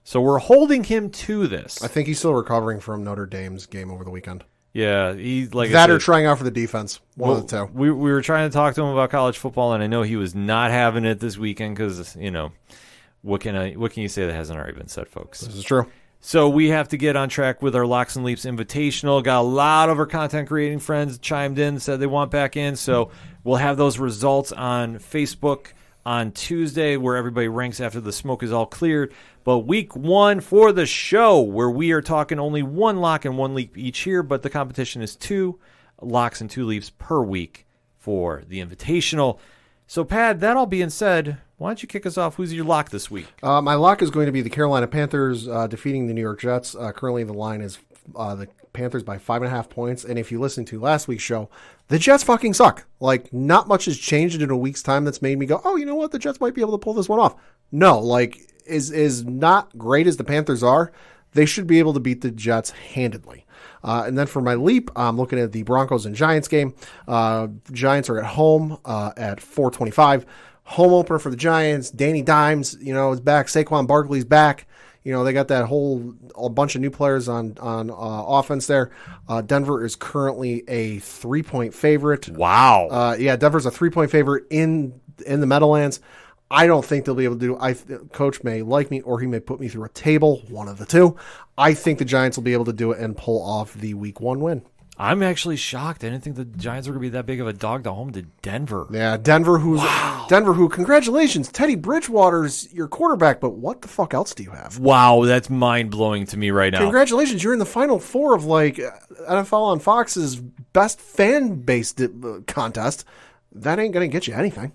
So we're holding him to this. I think he's still recovering from Notre Dame's game over the weekend. Yeah, he's like that or trying out for the defense. One of the two. We were trying to talk to him about college football, and I know he was not having it this weekend because, you know, what can you say that hasn't already been said, folks? This is true. So we have to get on track with our Locks and Leaps Invitational. Got a lot of our content creating friends chimed in, said they want back in. So we'll have those results on Facebook on Tuesday where everybody ranks after the smoke is all cleared. But week 1 for the show where we are talking only 1 lock and 1 leap each here, but the competition is 2 locks and 2 leaps per week for the Invitational. So, Pat, that all being said, why don't you kick us off? Who's your lock this week? My lock is going to be the Carolina Panthers defeating the New York Jets. Currently, the line is the Panthers by 5.5 points. And if you listen to last week's show, the Jets fucking suck. Like, not much has changed in a week's time that's made me go, oh, you know what? The Jets might be able to pull this one off. No, like, is not great as the Panthers are, they should be able to beat the Jets handedly. And then for my leap, I'm looking at the Broncos and Giants game. Giants are at home at 4:25. Home opener for the Giants. Danny Dimes, is back. Saquon Barkley's back. They got a bunch of new players on offense there. Denver is currently a 3-point favorite. Wow. Denver's a 3-point favorite in the Meadowlands. I don't think they'll be able to do. Coach may like me, or he may put me through a table, one of the two. I think the Giants will be able to do it and pull off the Week 1 win. I'm actually shocked. I didn't think the Giants were going to be that big of a dog to home to Denver. Yeah, Denver, congratulations, Teddy Bridgewater's your quarterback, but what the fuck else do you have? Wow, that's mind-blowing to me right now. Congratulations, you're in the Final Four of, NFL on Fox's best fan-based contest. That ain't going to get you anything.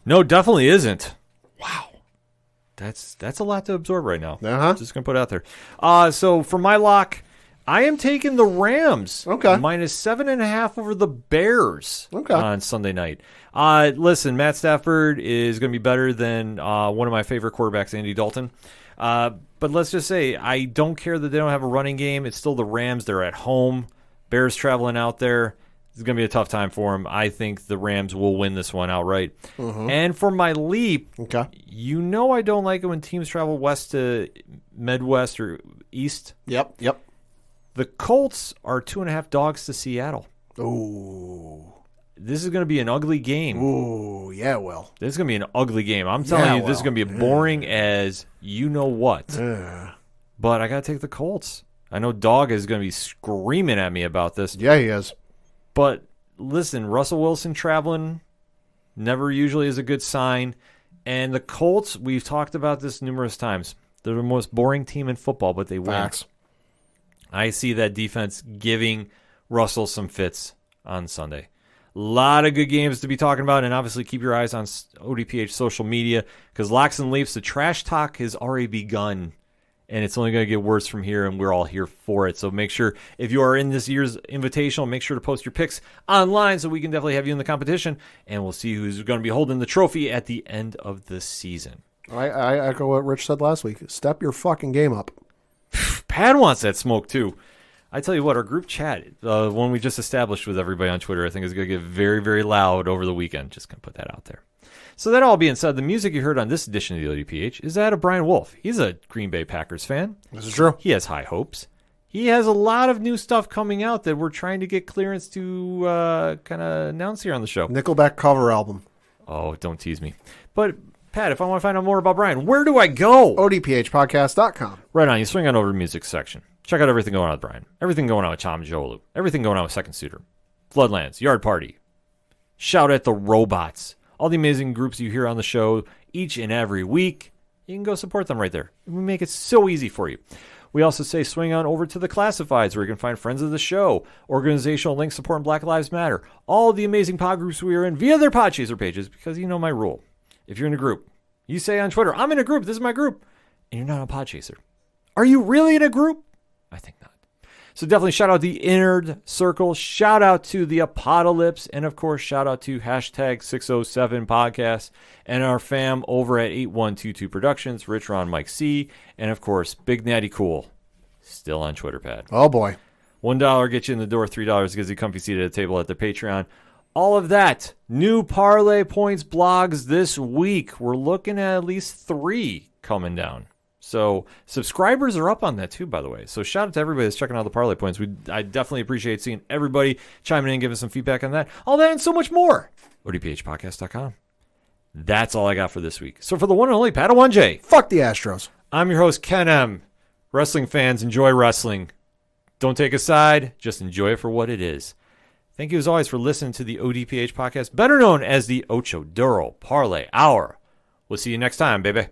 No, definitely isn't. Wow. That's a lot to absorb right now. Just going to put it out there. So for my lock, I am taking the Rams. Okay. Minus 7.5 over the Bears on Sunday night. Listen, Matt Stafford is going to be better than one of my favorite quarterbacks, Andy Dalton. But let's just say I don't care that they don't have a running game. It's still the Rams. They're at home. Bears traveling out there. It's going to be a tough time for them. I think the Rams will win this one outright. Mm-hmm. And for my leap, I don't like it when teams travel west to Midwest or East. Yep. The Colts are 2.5 dogs to Seattle. Ooh. this is going to be an ugly game. Ooh, yeah, well. This is going to be an ugly game. I'm telling you, this is going to be boring as you know what. But I got to take the Colts. I know Dog is going to be screaming at me about this. Yeah, he is. But listen, Russell Wilson traveling never usually is a good sign. And the Colts, we've talked about this numerous times. They're the most boring team in football, but they win. Facts. I see that defense giving Russell some fits on Sunday. A lot of good games to be talking about, and obviously keep your eyes on ODPH social media because Locks and Leaps, the trash talk has already begun, and it's only going to get worse from here, and we're all here for it. So make sure, if you are in this year's invitational, make sure to post your picks online so we can definitely have you in the competition, and we'll see who's going to be holding the trophy at the end of the season. I echo what Rich said last week. Step your fucking game up. Pat wants that smoke, too. I tell you what, our group chat, the one we just established with everybody on Twitter, I think is going to get very, very loud over the weekend. Just going to put that out there. So that all being said, the music you heard on this edition of the ODPH is that of Brian Wolf. He's a Green Bay Packers fan. This is true. He has high hopes. He has a lot of new stuff coming out that we're trying to get clearance to kind of announce here on the show. Nickelback cover album. Oh, don't tease me. But, Pat, if I want to find out more about Brian, where do I go? ODPHpodcast.com. Right on. You swing on over to the music section. Check out everything going on with Brian. Everything going on with Tom Jolu. Everything going on with Second Suitor. Floodlands. Yard Party. Shout at the Robots. All the amazing groups you hear on the show each and every week. You can go support them right there. We make it so easy for you. We also say swing on over to the Classifieds where you can find friends of the show, organizational links supporting Black Lives Matter, all the amazing pod groups we are in via their Podchaser pages because you know my rule. If you're in a group, you say on Twitter, I'm in a group, this is my group, and you're not a Podchaser. Are you really in a group? I think not. So definitely shout out the Inner Circle. Shout out to the aPODalypse. And, of course, shout out to hashtag 607 podcast and our fam over at 8122 Productions, Rich, Ron, Mike C. And, of course, Big Natty Cool. Still on Twitter, Pat. Oh, boy. $1 gets you in the door. $3 gives you a comfy seat at a table at the Patreon. All of that. New Parlay Points blogs this week. We're looking at least 3 coming down. So subscribers are up on that too, by the way. So shout out to everybody that's checking out the Parlay Points. I definitely appreciate seeing everybody chiming in and giving some feedback on that. All that and so much more. ODPHpodcast.com. That's all I got for this week. So for the one and only Padawan J. Fuck the Astros. I'm your host, Ken M. Wrestling fans, enjoy wrestling. Don't take a side. Just enjoy it for what it is. Thank you as always for listening to the ODPH podcast, better known as the Ocho Duro Parlay Hour. We'll see you next time, baby.